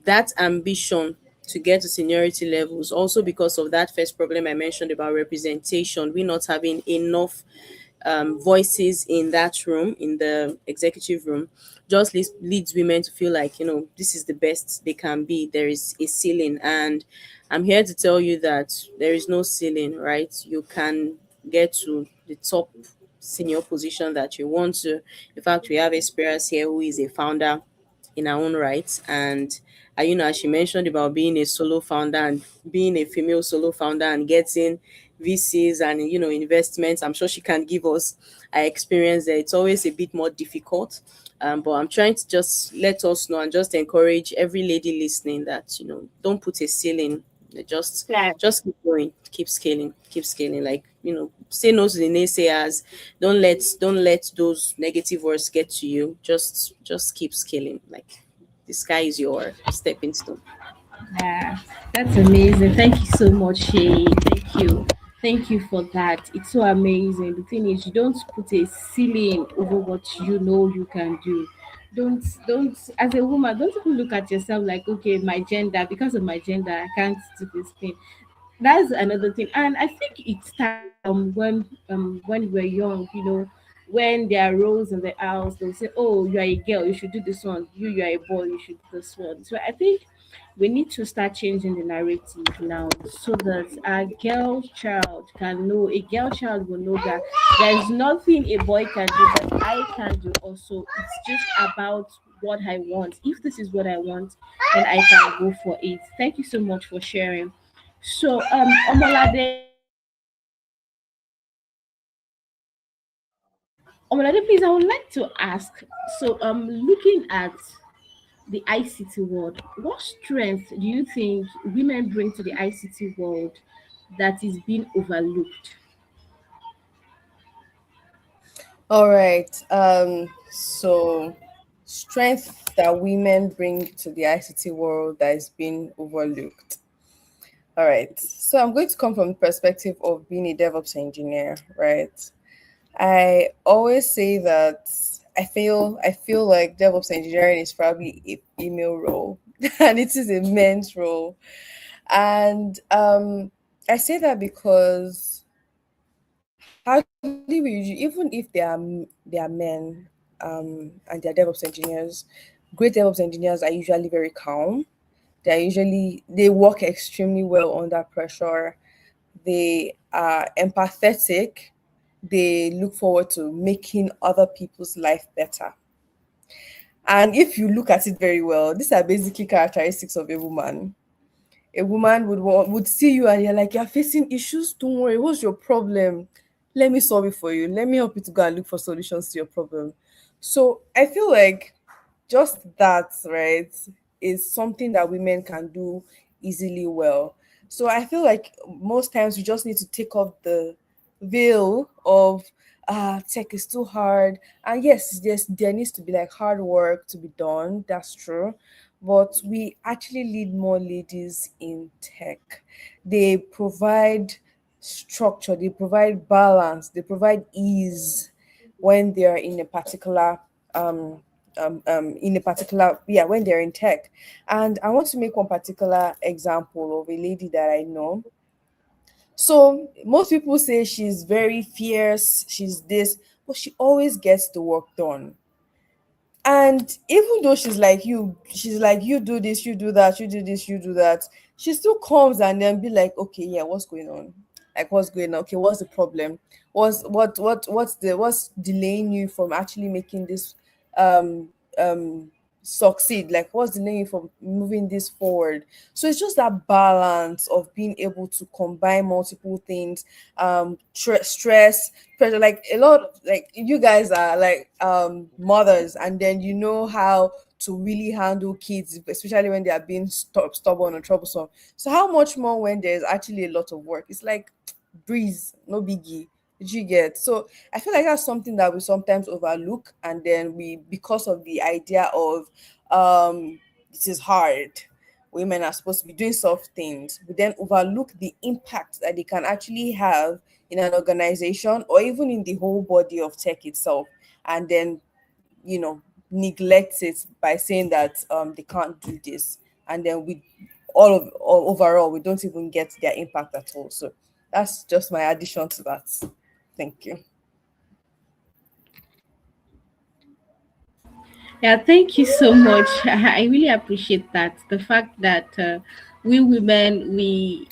Speaker 5: that ambition to get to seniority levels, also because of that first problem I mentioned about representation, we not having enough voices in that room, in the executive room, just leads women to feel like, this is the best they can be. There is a ceiling. And I'm here to tell you that there is no ceiling, right? You can get to the top senior position that you want to. In fact, we have Esperance here, who is a founder in her own right. And as she mentioned about being a solo founder and being a female solo founder and getting VCs and investments, I'm sure she can give us her experience there. It's always a bit more difficult. But I'm trying to just let us know and just encourage every lady listening that don't put a ceiling. Just
Speaker 2: Yeah.
Speaker 5: just keep going, keep scaling. Like, say no to the naysayers. Don't let those negative words get to you. Just keep scaling. Like, the sky is your stepping stone.
Speaker 1: Yeah, that's amazing. Thank you so much, Shay. Thank you. Thank you for that. It's so amazing. The thing is, you don't put a ceiling over what you know you can do. Don't as a woman, don't even look at yourself like, okay, my gender, because of my gender, I can't do this thing. That's another thing. And I think it starts from when we're young, when there are roles in the house, they'll say, oh, you are a girl, you should do this one. You are a boy, you should do this one. So I think we need to start changing the narrative now so that a girl child can know, a girl child will know that there's nothing a boy can do that I can do also. It's just about what I want. If this is what I want, then I can go for it. Thank you so much for sharing. So, Omolade, please, I would like to ask. So, looking at the ICT world, what strength do you think women bring to the ICT world that is being overlooked?
Speaker 4: All right. So strength that women bring to the ICT world that is being overlooked. All right. So I'm going to come from the perspective of being a DevOps engineer, right? I always say that I feel like DevOps engineering is probably a female role and it is a men's role. And I say that because how do we usually, even if they are men and they're DevOps engineers, great DevOps engineers are usually very calm. They work extremely well under pressure. They are empathetic. They look forward to making other people's life better. And if you look at it very well, these are basically characteristics of a woman. A woman would see you and you're like, you're facing issues. Don't worry. What's your problem? Let me solve it for you. Let me help you to go and look for solutions to your problem. So I feel like just that, right, is something that women can do easily well. So I feel like most times we just need to take off the veil of tech is too hard. And yes, there needs to be like hard work to be done. That's true. But we actually need more ladies in tech. They provide structure, they provide balance, they provide ease when they are in a particular when they're in tech. And I want to make one particular example of a lady that I know. So most people say she's very fierce, she's this, but she always gets the work done. And even though she's like, you do this, you do that, you do this, you do that, she still comes and then be like, okay, yeah, what's going on? Like, what's going on? Okay, what's the problem? What's delaying you from actually making this um um succeed? Like, what's delaying you from moving this forward? So it's just that balance of being able to combine multiple things, stress, pressure. Like a lot, like you guys are like mothers, and then you know how to really handle kids, especially when they are being stubborn or troublesome. So how much more when there's actually a lot of work? It's like breeze, no biggie. Did you get? So I feel like that's something that we sometimes overlook, and then we, because of the idea of this is hard, women are supposed to be doing soft things, we then overlook the impact that they can actually have in an organization or even in the whole body of tech itself, and then neglects it by saying that they can't do this, and then we all overall we don't even get their impact at all. So that's just my addition to that. Thank you.
Speaker 1: Yeah, thank you so much. I really appreciate that. The fact that we women, we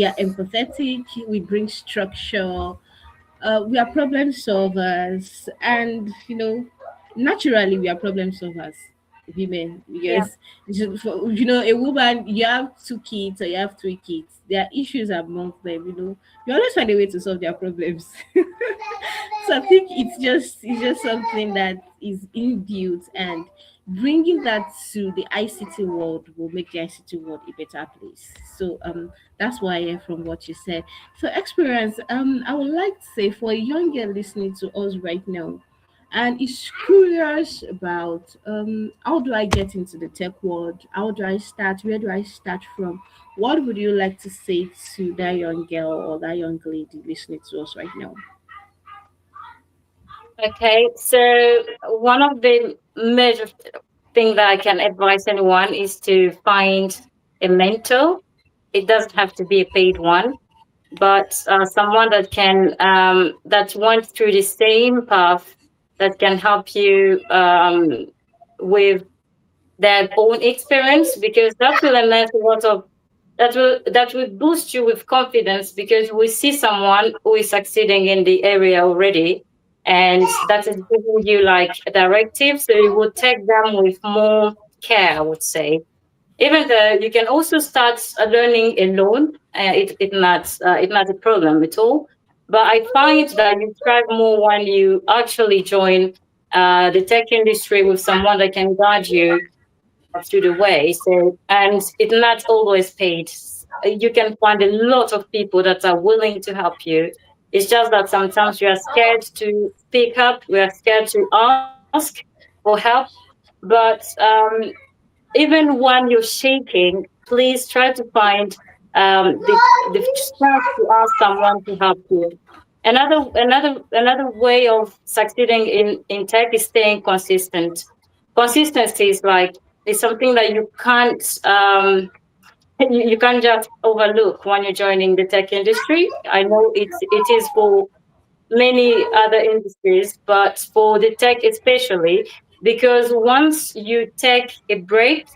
Speaker 1: are empathetic, we bring structure, we are problem solvers, and naturally we are problem solvers, women,
Speaker 2: Yeah.
Speaker 1: because a woman, you have two kids or you have three kids, there are issues among them. You always find a way to solve their problems. So I think it's just something that is inbuilt, and bringing that to the ICT world will make the ICT world a better place. So that's why I hear from what you said. So experience, I would like to say, for a young girl listening to us right now and is curious about how do I get into the tech world? How do I start? Where do I start from? What would you like to say to that young girl or that young lady listening to us right now?
Speaker 2: Okay, so one of the major thing that I can advise anyone is to find a mentor. It doesn't have to be a paid one, but someone that can that went through the same path, that can help you with their own experience, because that will enhance a lot of, that will boost you with confidence, because we see someone who is succeeding in the area already, and that is giving you like a directive, so you will take them with more care, I would say. Even though you can also start learning alone, it's not a problem at all. But I find that you thrive more when you actually join the tech industry with someone that can guide you through the way. So, and it's not always paid. You can find a lot of people that are willing to help you. It's just that sometimes we are scared to speak up. We are scared to ask for help. But even when you're shaking, please try to find the strength to ask someone to help you. Another way of succeeding in tech is staying consistent. Consistency is something that you can't you can't just overlook when you're joining the tech industry. I know it is for many other industries, but for the tech especially, because once you take a break,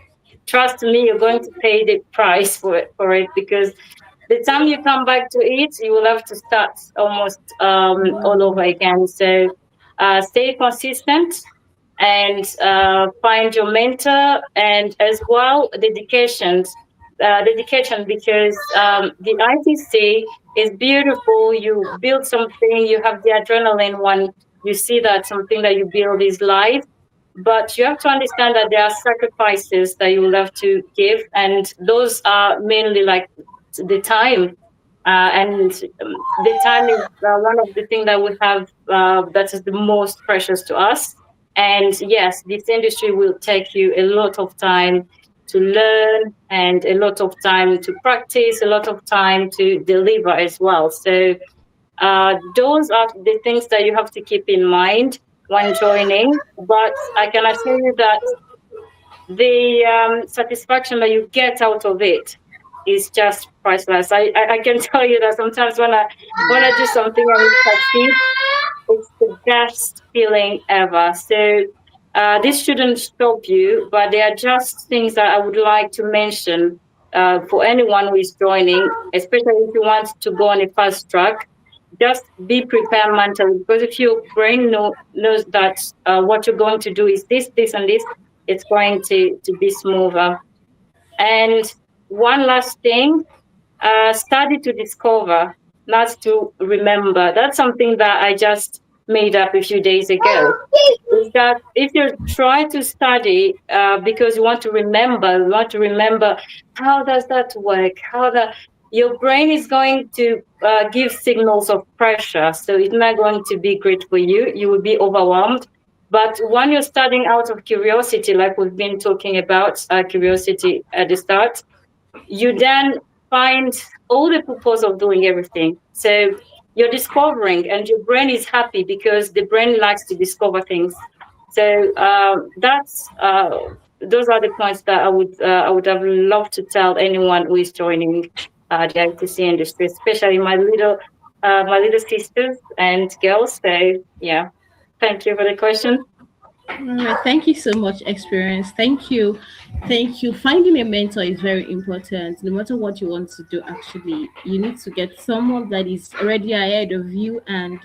Speaker 2: trust me, you're going to pay the price for it, because the time you come back to it, you will have to start almost all over again. So stay consistent, and find your mentor, and as well dedication, because the ITC is beautiful. You build something, you have the adrenaline when you see that something that you build is live, but you have to understand that there are sacrifices that you will have to give, and those are mainly like the time. And the time is one of the things that we have that is the most precious to us. And yes, this industry will take you a lot of time to learn, and a lot of time to practice, a lot of time to deliver as well. So those are the things that you have to keep in mind when joining. But I can assure you that the satisfaction that you get out of it is just priceless. I can tell you that sometimes when I do something and it succeeds, it's the best feeling ever. So this shouldn't stop you, but there are just things that I would like to mention for anyone who is joining, especially if you want to go on a fast track. Just be prepared mentally, because if your brain knows that what you're going to do is this, and this, it's going to be smoother. And one last thing, study to discover, not to remember. That's something that I just made up a few days ago. Is that if you try to study because you want to remember how does that work, how the your brain is going to give signals of pressure, so it's not going to be great for you. You will be overwhelmed. But when you're studying out of curiosity, like we've been talking about curiosity at the start, you then find all the purpose of doing everything. So you're discovering, and your brain is happy because the brain likes to discover things. So that's those are the points that I would have loved to tell anyone who is joining the ITC industry, especially my little sisters and girls. So yeah, thank you for the question.
Speaker 1: Thank you so much, experience. Thank you. Thank you. Finding a mentor is very important. No matter what you want to do, actually, you need to get someone that is already ahead of you, and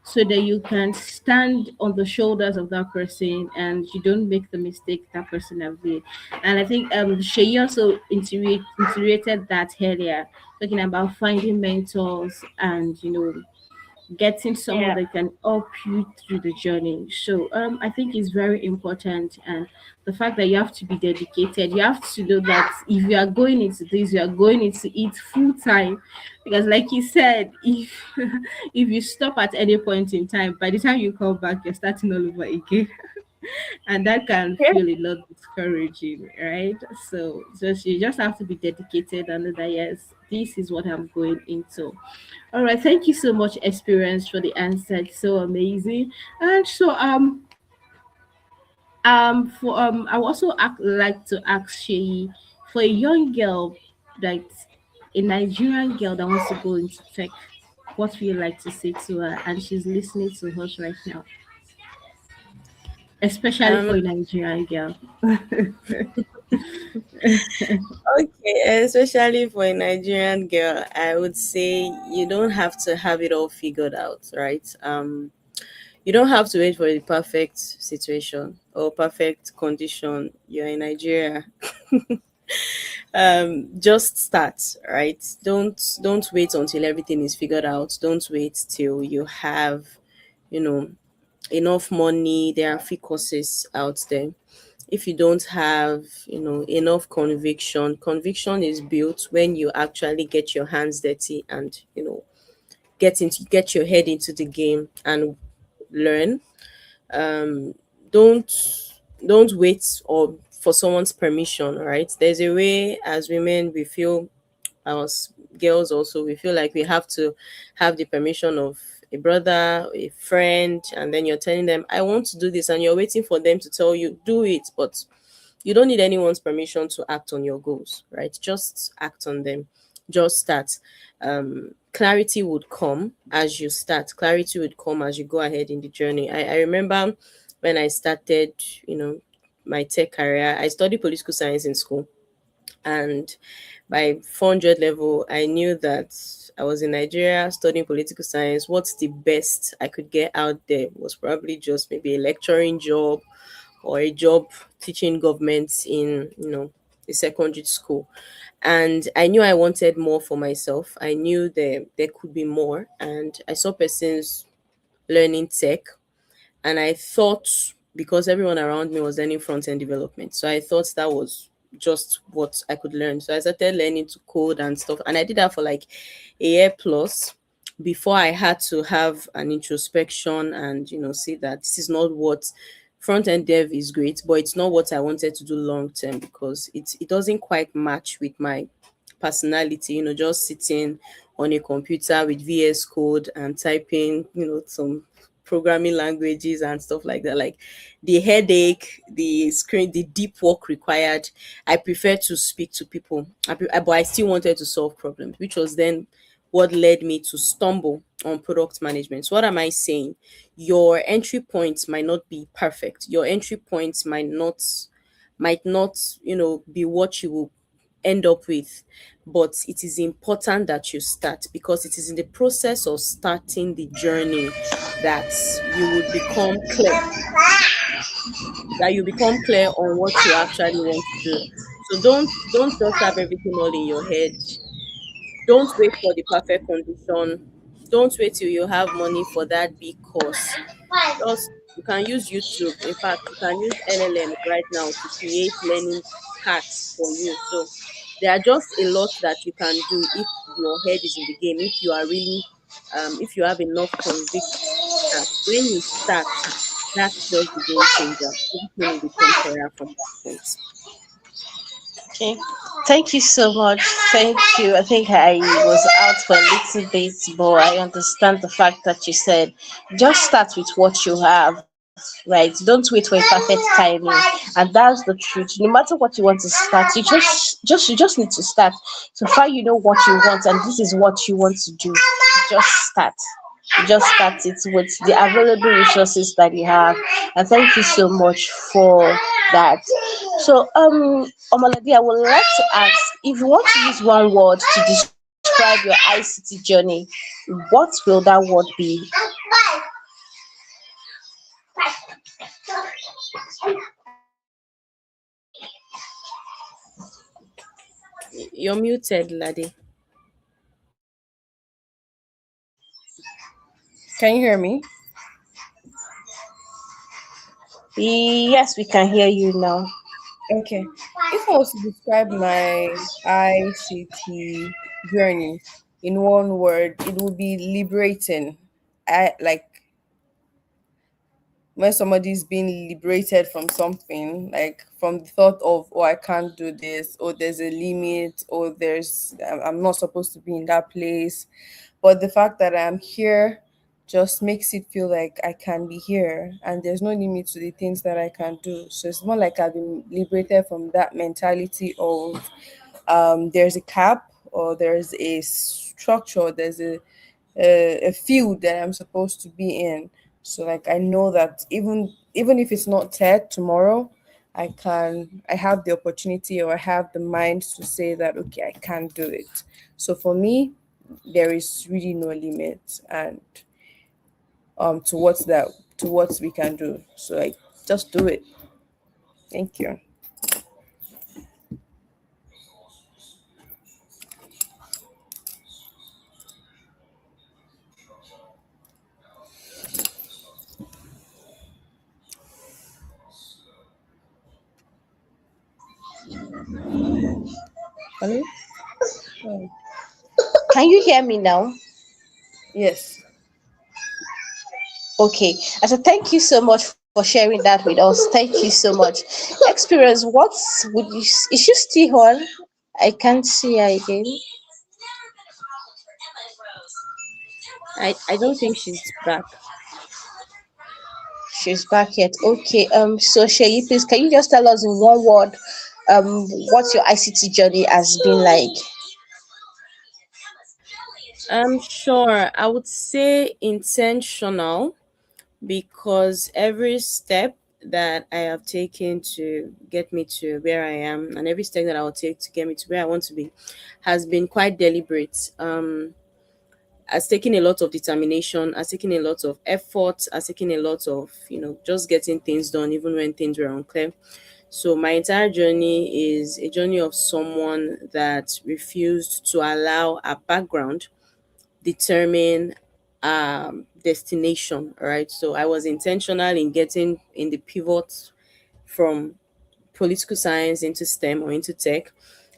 Speaker 1: so that you can stand on the shoulders of that person and you don't make the mistake that person have made. And I think Shay also iterated that earlier, talking about finding mentors and getting someone
Speaker 2: Yeah.
Speaker 1: that can help you through the journey. So I think it's very important, and the fact that you have to be dedicated, you have to know that if you are going into this, you are going into it full time. Because like you said, if if you stop at any point in time, by the time you come back, you're starting all over again. And that can feel a lot discouraging, right? So just you just have to be dedicated and know that yes, this is what I'm going into. All right, thank you so much, experience, for the answer. It's so amazing. And so for I would also like to ask Shay, for a young girl, like a Nigerian girl that wants to go into tech, what would you like to say to her? And she's listening to us right now, especially
Speaker 5: Um,
Speaker 1: for a Nigerian girl.
Speaker 5: okay, especially for a Nigerian girl, I would say you don't have to have it all figured out, right? You don't have to wait for the perfect situation or perfect condition. You're in Nigeria. Just start, right? Don't wait until everything is figured out. Don't wait till you have, you know, enough money. There are free courses out there. If you don't have, enough conviction is built when you actually get your hands dirty and, get your head into the game and learn. um don't don't wait or for someone's permission, right? There's a way as women we feel, us girls also, we feel like we have to have the permission of a brother, a friend, and then you're telling them I want to do this, and you're waiting for them to tell you do it. But you don't need anyone's permission to act on your goals, right? Just act on them. Just start. Clarity would come as you start. Clarity would come as you go ahead in the journey. I remember when I started, you know, my tech career, I studied political science in school. And by 400 level, I knew that I was in Nigeria studying political science. What's the best I could get out there was probably just maybe a lecturing job or a job teaching government in, a secondary school. And I knew I wanted more for myself. I knew there could be more. And I saw persons learning tech, and I thought, because everyone around me was learning front end development, so I thought that was just what I could learn. So I started learning to code and stuff, and I did that for like a year plus before I had to have an introspection and see that this is not what front end dev is great, but it's not what I wanted to do long term because it doesn't quite match with my personality, just sitting on a computer with VS Code and typing, some programming languages and stuff like that. Like the headache, the screen, the deep work required. I prefer to speak to people. But I still wanted to solve problems, which was then what led me to stumble on product management. So what am I saying? Your entry point might not be perfect. Your entry point might not be what you will end up with, but it is important that you start, because it is in the process of starting the journey that you would become clear that you become clear on what you actually want to do. So don't just have everything all in your head. Don't wait for the perfect condition. Don't wait till you have money for that big course. Just You can use YouTube. In fact, you can use LLMs right now to create learning paths for you. So there are just a lot that you can do if your head is in the game. If you are really, if you have enough conviction that when you start, that's just the game changer. Everything will become clearer from that point.
Speaker 1: Okay. Thank you so much. Thank you. I think I was out for a little bit, but I understand the fact that you said just start with what you have, right? Don't wait for a perfect timing. And that's the truth. No matter what you want to start, you just need to start. So far you know what you want and this is what you want to do. Just start. Just start it with the available resources that you have. And thank you so much for that. So, Omaladi, I would like to ask if you want to use one word to describe your ICT journey, what will that word be?
Speaker 5: You're muted, laddie.
Speaker 4: Can you hear me?
Speaker 1: Yes, we can hear you now.
Speaker 4: Okay. If I was to describe my ICT journey in one word, it would be liberating. I like when somebody's being liberated from something, like from the thought of, oh, I can't do this, or there's a limit, or I'm not supposed to be in that place. But the fact that I'm here just makes it feel like I can be here and there's no limit to the things that I can do. So it's more like I've been liberated from that mentality of there's a cap or there's a structure, there's a field that I'm supposed to be in. So like I know that even if it's not TED tomorrow, I have the opportunity or I have the mind to say that okay, I can do it. So for me, there is really no limit and to what we can do. So like just do it. Thank you. Hello? Oh,
Speaker 1: Can you hear me now?
Speaker 4: yes.
Speaker 1: Okay. I said thank you so much for sharing that with us. Thank you so much. Experience, what would you, is she still on? I can't see her again.
Speaker 5: I don't think she's back.
Speaker 1: She's back yet. Okay. So Shayi, please can you just tell us in one word, what your ICT journey has been like?
Speaker 5: Sure. I would say intentional, because every step that I have taken to get me to where I am, and every step that I will take to get me to where I want to be, has been quite deliberate. Has taken a lot of determination, has taken a lot of effort, has taken a lot of, just getting things done, even when things were unclear. So my entire journey is a journey of someone that refused to allow a background determine destination. All right. So I was intentional in getting in the pivot from political science into STEM or into tech,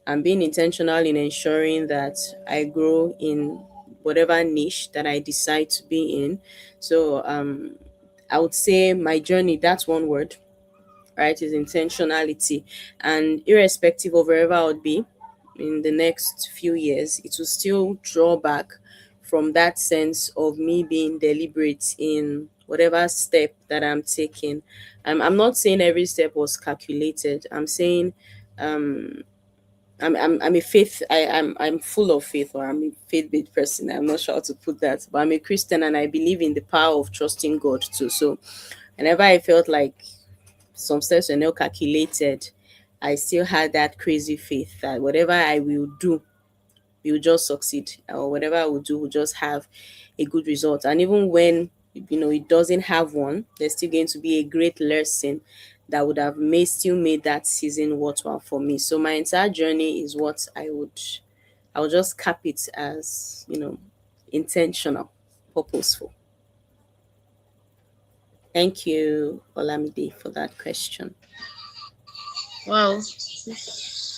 Speaker 5: and being intentional in ensuring that I grow in whatever niche that I decide to be in. So I would say my journey, that's one word, right, is intentionality. And irrespective of wherever I would be in the next few years, it will still draw back from that sense of me being deliberate in whatever step that I'm taking. I'm not saying every step was calculated. I'm saying I'm a faith. I'm full of faith, or I'm a faith-based person. I'm not sure how to put that, but I'm a Christian, and I believe in the power of trusting God too. So whenever I felt like some steps were not calculated, I still had that crazy faith that whatever I will do will just succeed, or whatever I will do will just have a good result. And even when it doesn't have one, there's still going to be a great lesson that would have made that season worthwhile for me. So my entire journey is what I would just cap it as, intentional, purposeful. Thank you, Olamide, for that question.
Speaker 1: Wow.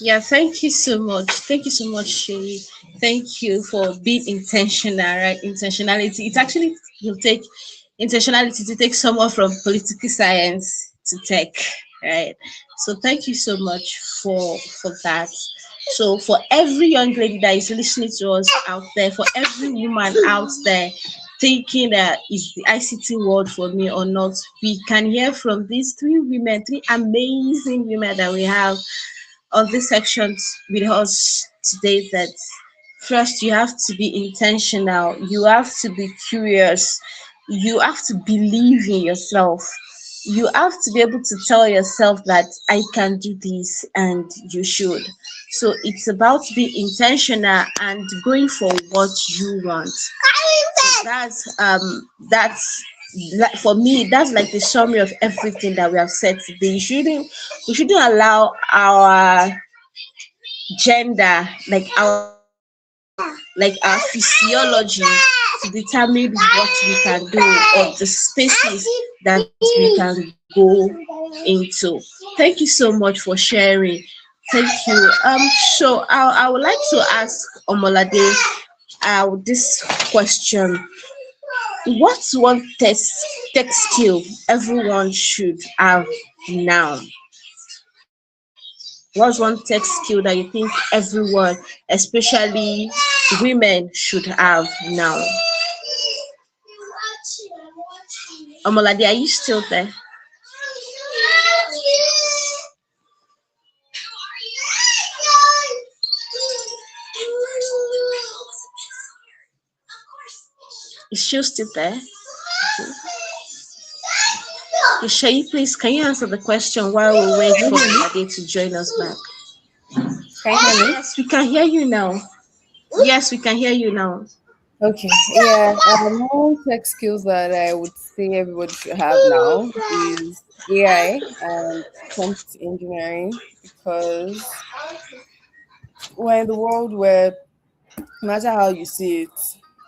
Speaker 1: Yeah, thank you so much. Thank you so much, Sherry. Thank you for being intentional, right? Intentionality. It actually will take intentionality to take someone from political science to tech, right? So thank you so much for that. So for every young lady that is listening to us out there, for every woman out there thinking that is the ICT world for me or not, we can hear from these three women, three amazing women that we have on this section with us today, that first you have to be intentional, you have to be curious, you have to believe in yourself, you have to be able to tell yourself that I can do this and you should. So it's about being intentional and going for what you want. So that's like, for me, that's like the summary of everything that we have said today. We shouldn't allow our gender, like our physiology, to determine what we can do or the spaces that we can go into. Thank you so much for sharing. Thank you. So I would like to ask Omolade this question. What's one tech skill everyone should have now? What's one tech skill that you think everyone, especially women, should have now? Omolade, are you still there? Is she still there? Shay, please, can you answer the question while we wait
Speaker 4: Can you
Speaker 1: for
Speaker 4: hear me?
Speaker 1: Omolade to join us back?
Speaker 4: Can you hear me?
Speaker 1: Yes, we can hear you now. Yes, we can hear you now.
Speaker 4: Okay, yeah. More tech skills that I would say everybody should have now is AI and prompt engineering, because we're in the world where no matter how you see it,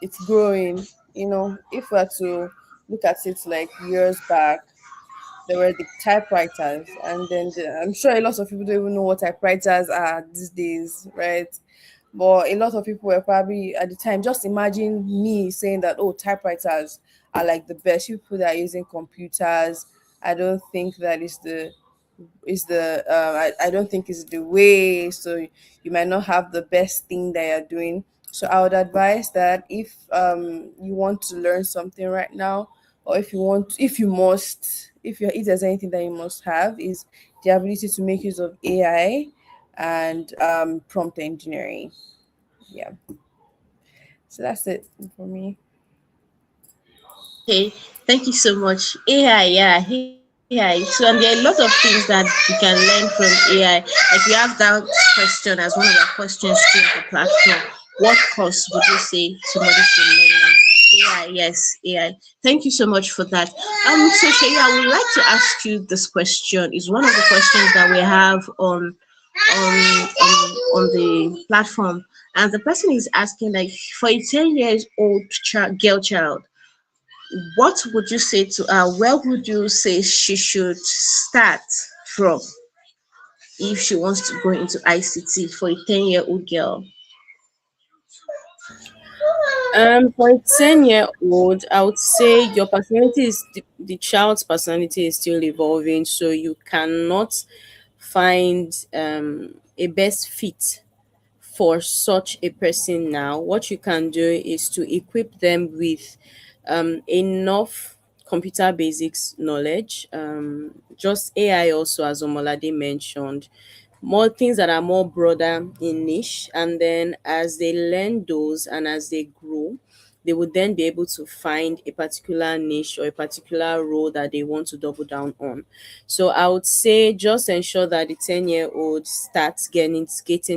Speaker 4: it's growing. If we're to look at it like years back, there were the typewriters, and then I'm sure a lot of people don't even know what typewriters are these days, right? But a lot of people were probably at the time, just imagine me saying that, oh, typewriters are like the best. People that are using computers, I don't think that I don't think is the way. So you might not have the best thing that you're doing. So I would advise that if you want to learn something right now, or if there's anything that you must have, is the ability to make use of AI and prompt engineering. Yeah. So that's it for me.
Speaker 1: Okay, thank you so much. AI, yeah, AI. So, and there are a lot of things that we can learn from AI. Like we have that question as one of our questions too on the platform. What course would you say somebody should learn now? AI, yes, AI. Thank you so much for that. So Shaya, I would like to ask you this question. It's one of the questions that we have on the platform, and the person is asking, like, for a 10 years old girl child, what would you say to her? Where would you say she should start from if she wants to go into ICT for a 10-year-old girl?
Speaker 5: For a 10-year-old, I would say your personality is the child's personality is still evolving, so you cannot find a best fit for such a person now. What you can do is to equip them with enough computer basics knowledge, just AI also, as Omolade mentioned, more things that are more broader in niche. And then as they learn those and as they grow, they would then be able to find a particular niche or a particular role that they want to double down on. So I would say just ensure that the 10-year-old starts getting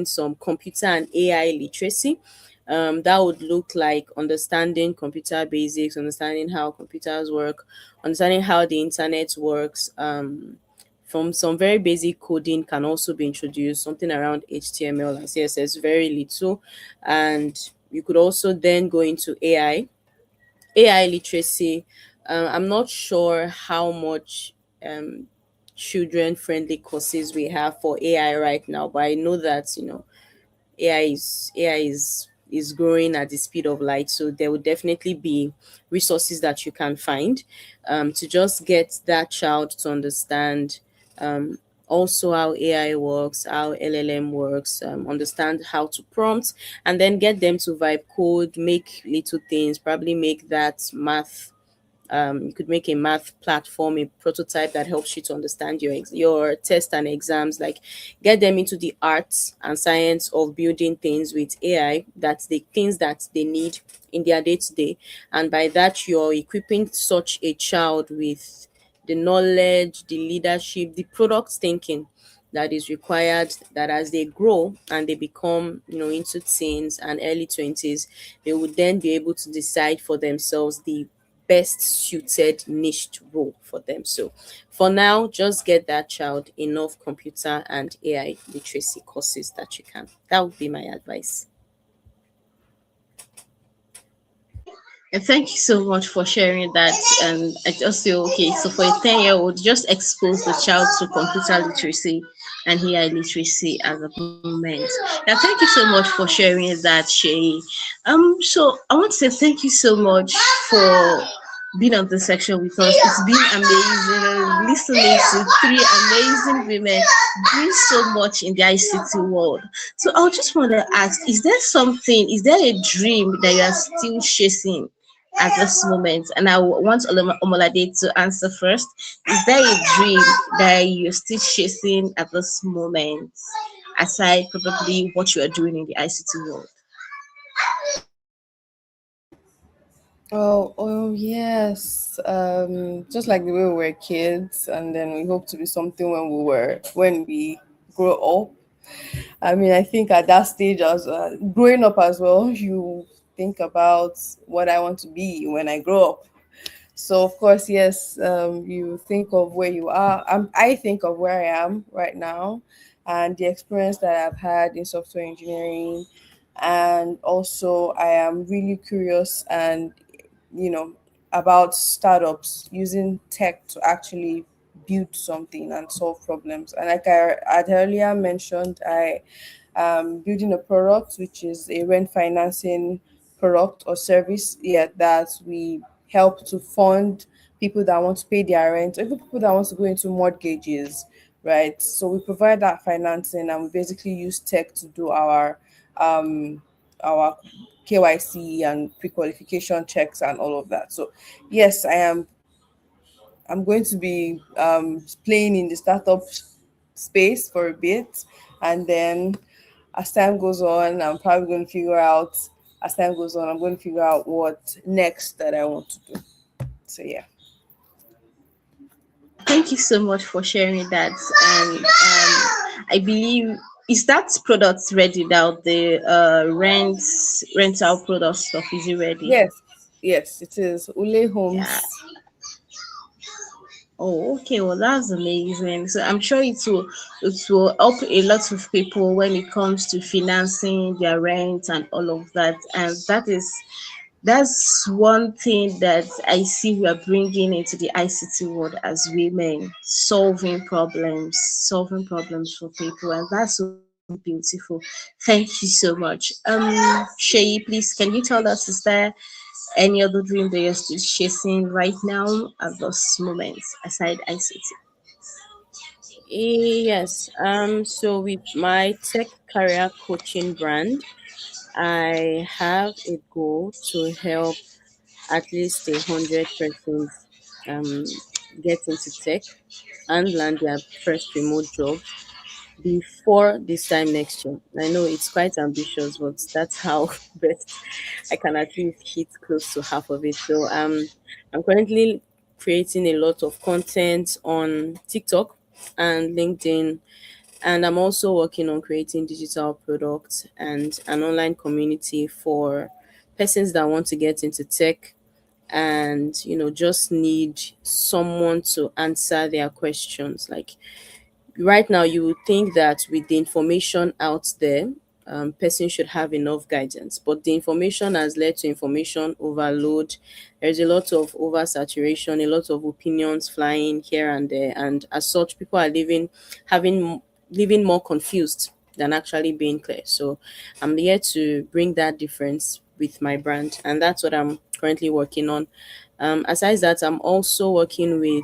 Speaker 5: some computer and AI literacy. That would look like understanding computer basics, understanding how computers work, understanding how the internet works. From some very basic coding can also be introduced, something around HTML and CSS, very little. And you could also then go into AI literacy. I'm not sure how much children friendly courses we have for AI right now, but I know that AI is growing at the speed of light, so there will definitely be resources that you can find to just get that child to understand also how AI works, how LLM works, understand how to prompt, and then get them to vibe code, make little things, probably make that math. You could make a math platform, a prototype that helps you to understand your test and exams. Like, get them into the arts and science of building things with AI. That's the things that they need in their day to day, and by that you're equipping such a child with the knowledge, the leadership, the product thinking that is required, that as they grow and they become into teens and early 20s, they would then be able to decide for themselves the best suited niched role for them. So for now, just get that child enough computer and AI literacy courses that you can. That would be my advice.
Speaker 1: And thank you so much for sharing that. And I just feel okay. So for a 10-year-old, just expose the child to computer literacy and AI literacy at the moment. Now, thank you so much for sharing that, Shay. So I want to say thank you so much for being on this section with us. It's been amazing listening to three amazing women doing so much in the ICT world. So I just want to ask, is there a dream that you are still chasing at this moment? And I want Omolade to answer first. Is there a dream that you're still chasing at this moment, aside probably what you are doing in the ICT world?
Speaker 4: Oh yes. Just like the way we were kids, and then we hope to be something when we grow up. I mean, I think at that stage, as growing up as well, you think about what I want to be when I grow up. So of course, yes, you think of where you are. I think of where I am right now, and the experience that I've had in software engineering, and also I am really curious and you know about startups using tech to actually build something and solve problems. And like I had earlier mentioned, I am building a product which is a rent financing product or service, yeah, that we help to fund people that want to pay their rent, even people that want to go into mortgages, right? So we provide that financing, and we basically use tech to do um our KYC and pre-qualification checks and all of that. So yes, I'm going to be playing in the startup space for a bit, and then as time goes on, I'm probably going to figure out. As time goes on, I'm going to figure out what next that I want to do. So yeah.
Speaker 1: Thank you so much for sharing that. And I believe, is that product ready now? The rental product stuff, is it ready?
Speaker 4: Yes, yes, it is. Ule
Speaker 1: Yeah.
Speaker 4: Homes.
Speaker 1: Oh, okay. Well, that's amazing. So I'm sure it will help a lot of people when it comes to financing their rent and all of that. And that's one thing that I see we are bringing into the ICT world as women, solving problems for people, and that's so Beautiful. Thank you so much. Shay, please, can you tell us, is there any other dream that you're still chasing right now at this moment aside ICT?
Speaker 5: Yes. So with my tech career coaching brand, I have a goal to help at least 100 persons get into tech and land their first remote jobs before this time next year. I know it's quite ambitious, but that's how best I can at least hit close to half of it. So I'm currently creating a lot of content on TikTok and LinkedIn, and I'm also working on creating digital products and an online community for persons that want to get into tech and just need someone to answer their questions. Like right now, you would think that with the information out there, person should have enough guidance, but the information has led to information overload. There's a lot of oversaturation, a lot of opinions flying here and there, and as such, people are having living more confused than actually being clear. So I'm here to bring that difference with my brand, and that's what I'm currently working on. Aside that, I'm also working with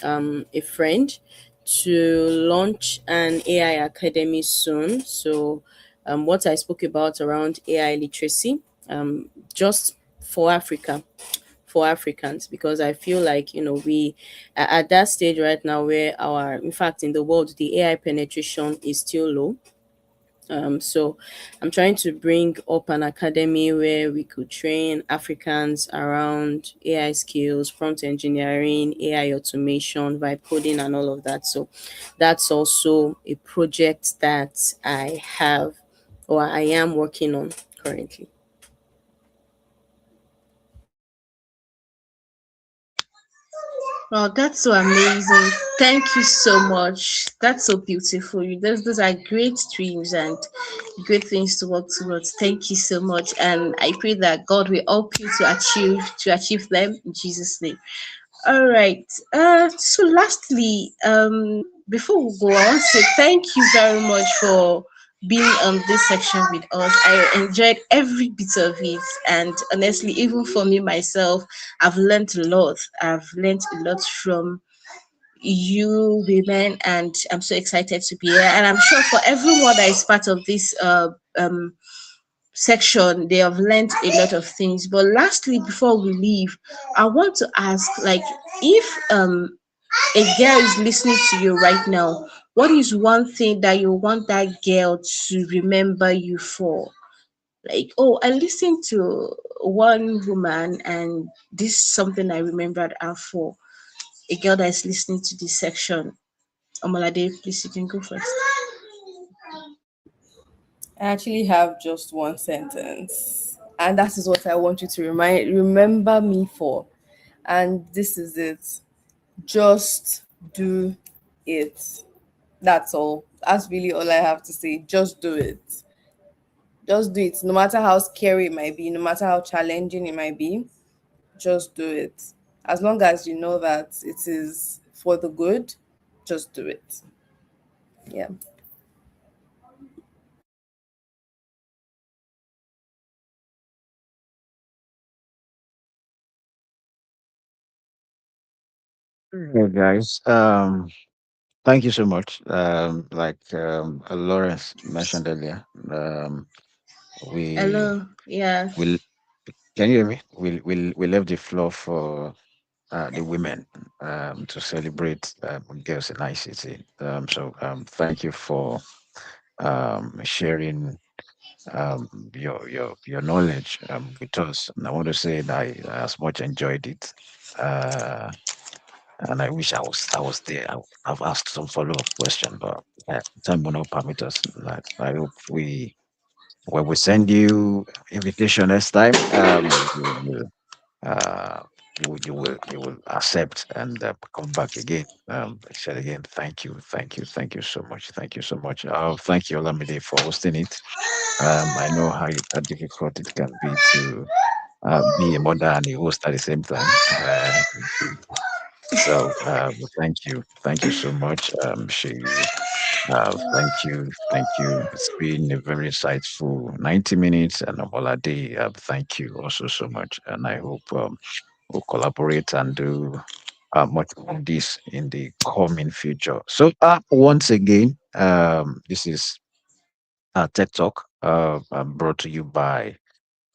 Speaker 5: a friend to launch an AI academy soon. So, what I spoke about around AI literacy, just for Africa, for Africans, because I feel like we are at that stage right now where in fact, in the world, the AI penetration is still low. So I'm trying to bring up an academy where we could train Africans around AI skills, prompt engineering, AI automation, vibe coding, and all of that. So that's also a project that I have or I am working on currently.
Speaker 1: Wow, that's so amazing. Thank you so much. That's so beautiful. Those are great dreams and great things to work towards. Thank you so much. And I pray that God will help you to achieve them in Jesus' name. All right. So lastly, before we go, I want to say thank you very much for being on this section with us. I enjoyed every bit of it, and honestly, even for me myself, I've learned a lot. I've learned a lot from you women, and I'm so excited to be here. And I'm sure for everyone that is part of this section, they have learned a lot of things. But lastly, before we leave, I want to ask, like, if a girl is listening to you right now, what is one thing that you want that girl to remember you for? Like, oh, I listened to one woman and this is something I remembered her for. A girl that is listening to this section. Omalade, please, you can go first.
Speaker 4: I actually have just one sentence, and that is what I want you to remember me for. And this is it. Just do it. That's all. That's really all I have to say. Just do it. Just do it. No matter how scary it might be, no matter how challenging it might be, just do it. As long as you know that it is for the good, just do it. Yeah.
Speaker 6: Hey guys, thank you so much. Like Lawrence mentioned earlier, we
Speaker 1: Hello. Yeah.
Speaker 6: will. Can you hear me? We left the floor for the women to celebrate girls in ICT. Thank you for sharing your knowledge with us. And I want to say that I as much enjoyed it. Uh, and I wish I was there. I've asked some follow up question, but time will not permit us. Like, I hope we when we send you invitation next time, uh, you will accept and come back again. I said again, thank you so much, thank you so much. Thank you, Olamide, for hosting it. I know how difficult it can be to be a mother and a host at the same time. So thank you so much, she. Thank you. Thank you. It's been a very insightful 90 minutes. And Obolade, thank you also so much. And I hope we'll collaborate and do much of this in the coming future. So, once again, this is Tech Talk, brought to you by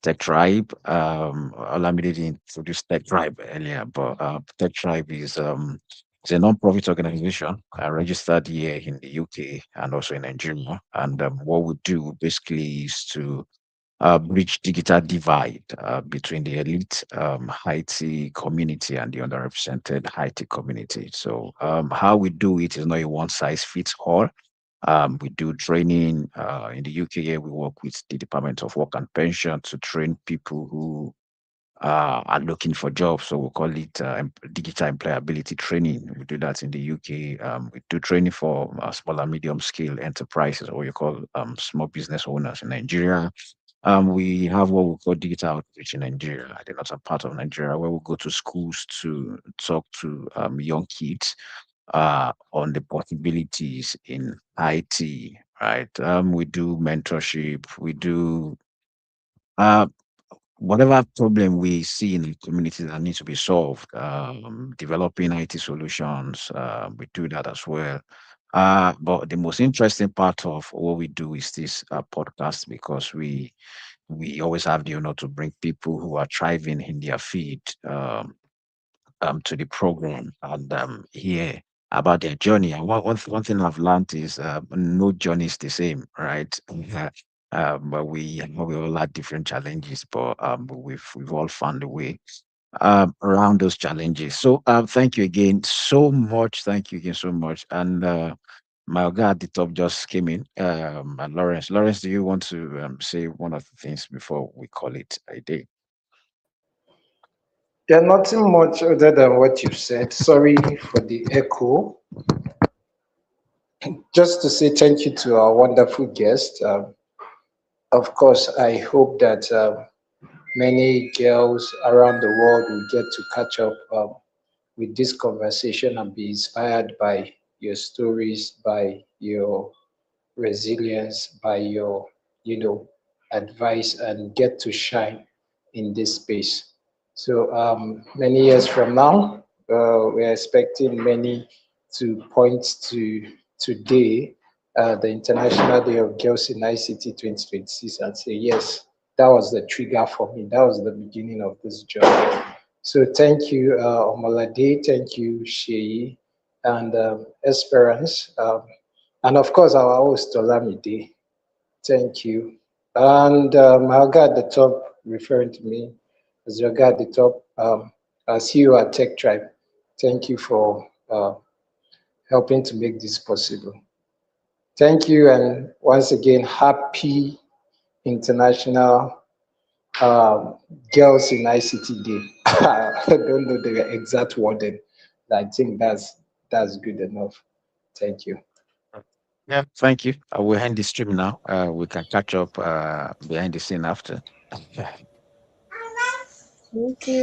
Speaker 6: Tech Tribe. Olamide didn't introduce Tech Tribe earlier, but Tech Tribe is a non-profit organization registered here in the UK and also in Nigeria. And what we do basically is to bridge digital divide between the elite IT community and the underrepresented IT community. So how we do it is not a one size fits all. We do training in the UK. Here, we work with the Department of Work and Pension to train people who are looking for jobs. So we call it digital employability training. We do that in the UK. We do training for small and medium scale enterprises, or you call small business owners in Nigeria. We have what we call digital outreach in Nigeria, the northern part of Nigeria, where we go to schools to talk to young kids on the possibilities in IT, right? We do mentorship, we do uh, whatever problem we see in the community that needs to be solved, developing IT solutions, we do that as well. But the most interesting part of what we do is this podcast because we always have the honor to bring people who are thriving in their field to the program and hear about their journey. And one thing I've learned is no journey is the same, right? But we all had different challenges, but we've all found a way around those challenges. So thank you again so much. Thank you again so much. And my guy at the top just came in. And Lawrence. Lawrence, do you want to say one of the things before we call it a day?
Speaker 7: Yeah, nothing much other than what you said. Sorry for the echo. Just to say thank you to our wonderful guest. Of course, I hope that many girls around the world will get to catch up with this conversation and be inspired by your stories, by your resilience, by your, advice, and get to shine in this space. So many years from now, we're expecting many to point to today, the International Day of Girls in ICT 2026, and say, yes, that was the trigger for me. That was the beginning of this journey. So thank you, Omalade. Thank you, Sheyi, and Esperance. And of course, our host, Olamide. Thank you. And my guy at the top, referring to me as your guy at the top, I see you at Tech Tribe. Thank you for helping to make this possible. Thank you. And once again, happy International um, Girls in ICT Day. I don't know the exact wording, but I think that's good enough. Thank you.
Speaker 6: Yeah, thank you. We'll end the stream now. We can catch up behind the scene after.
Speaker 4: Thank you.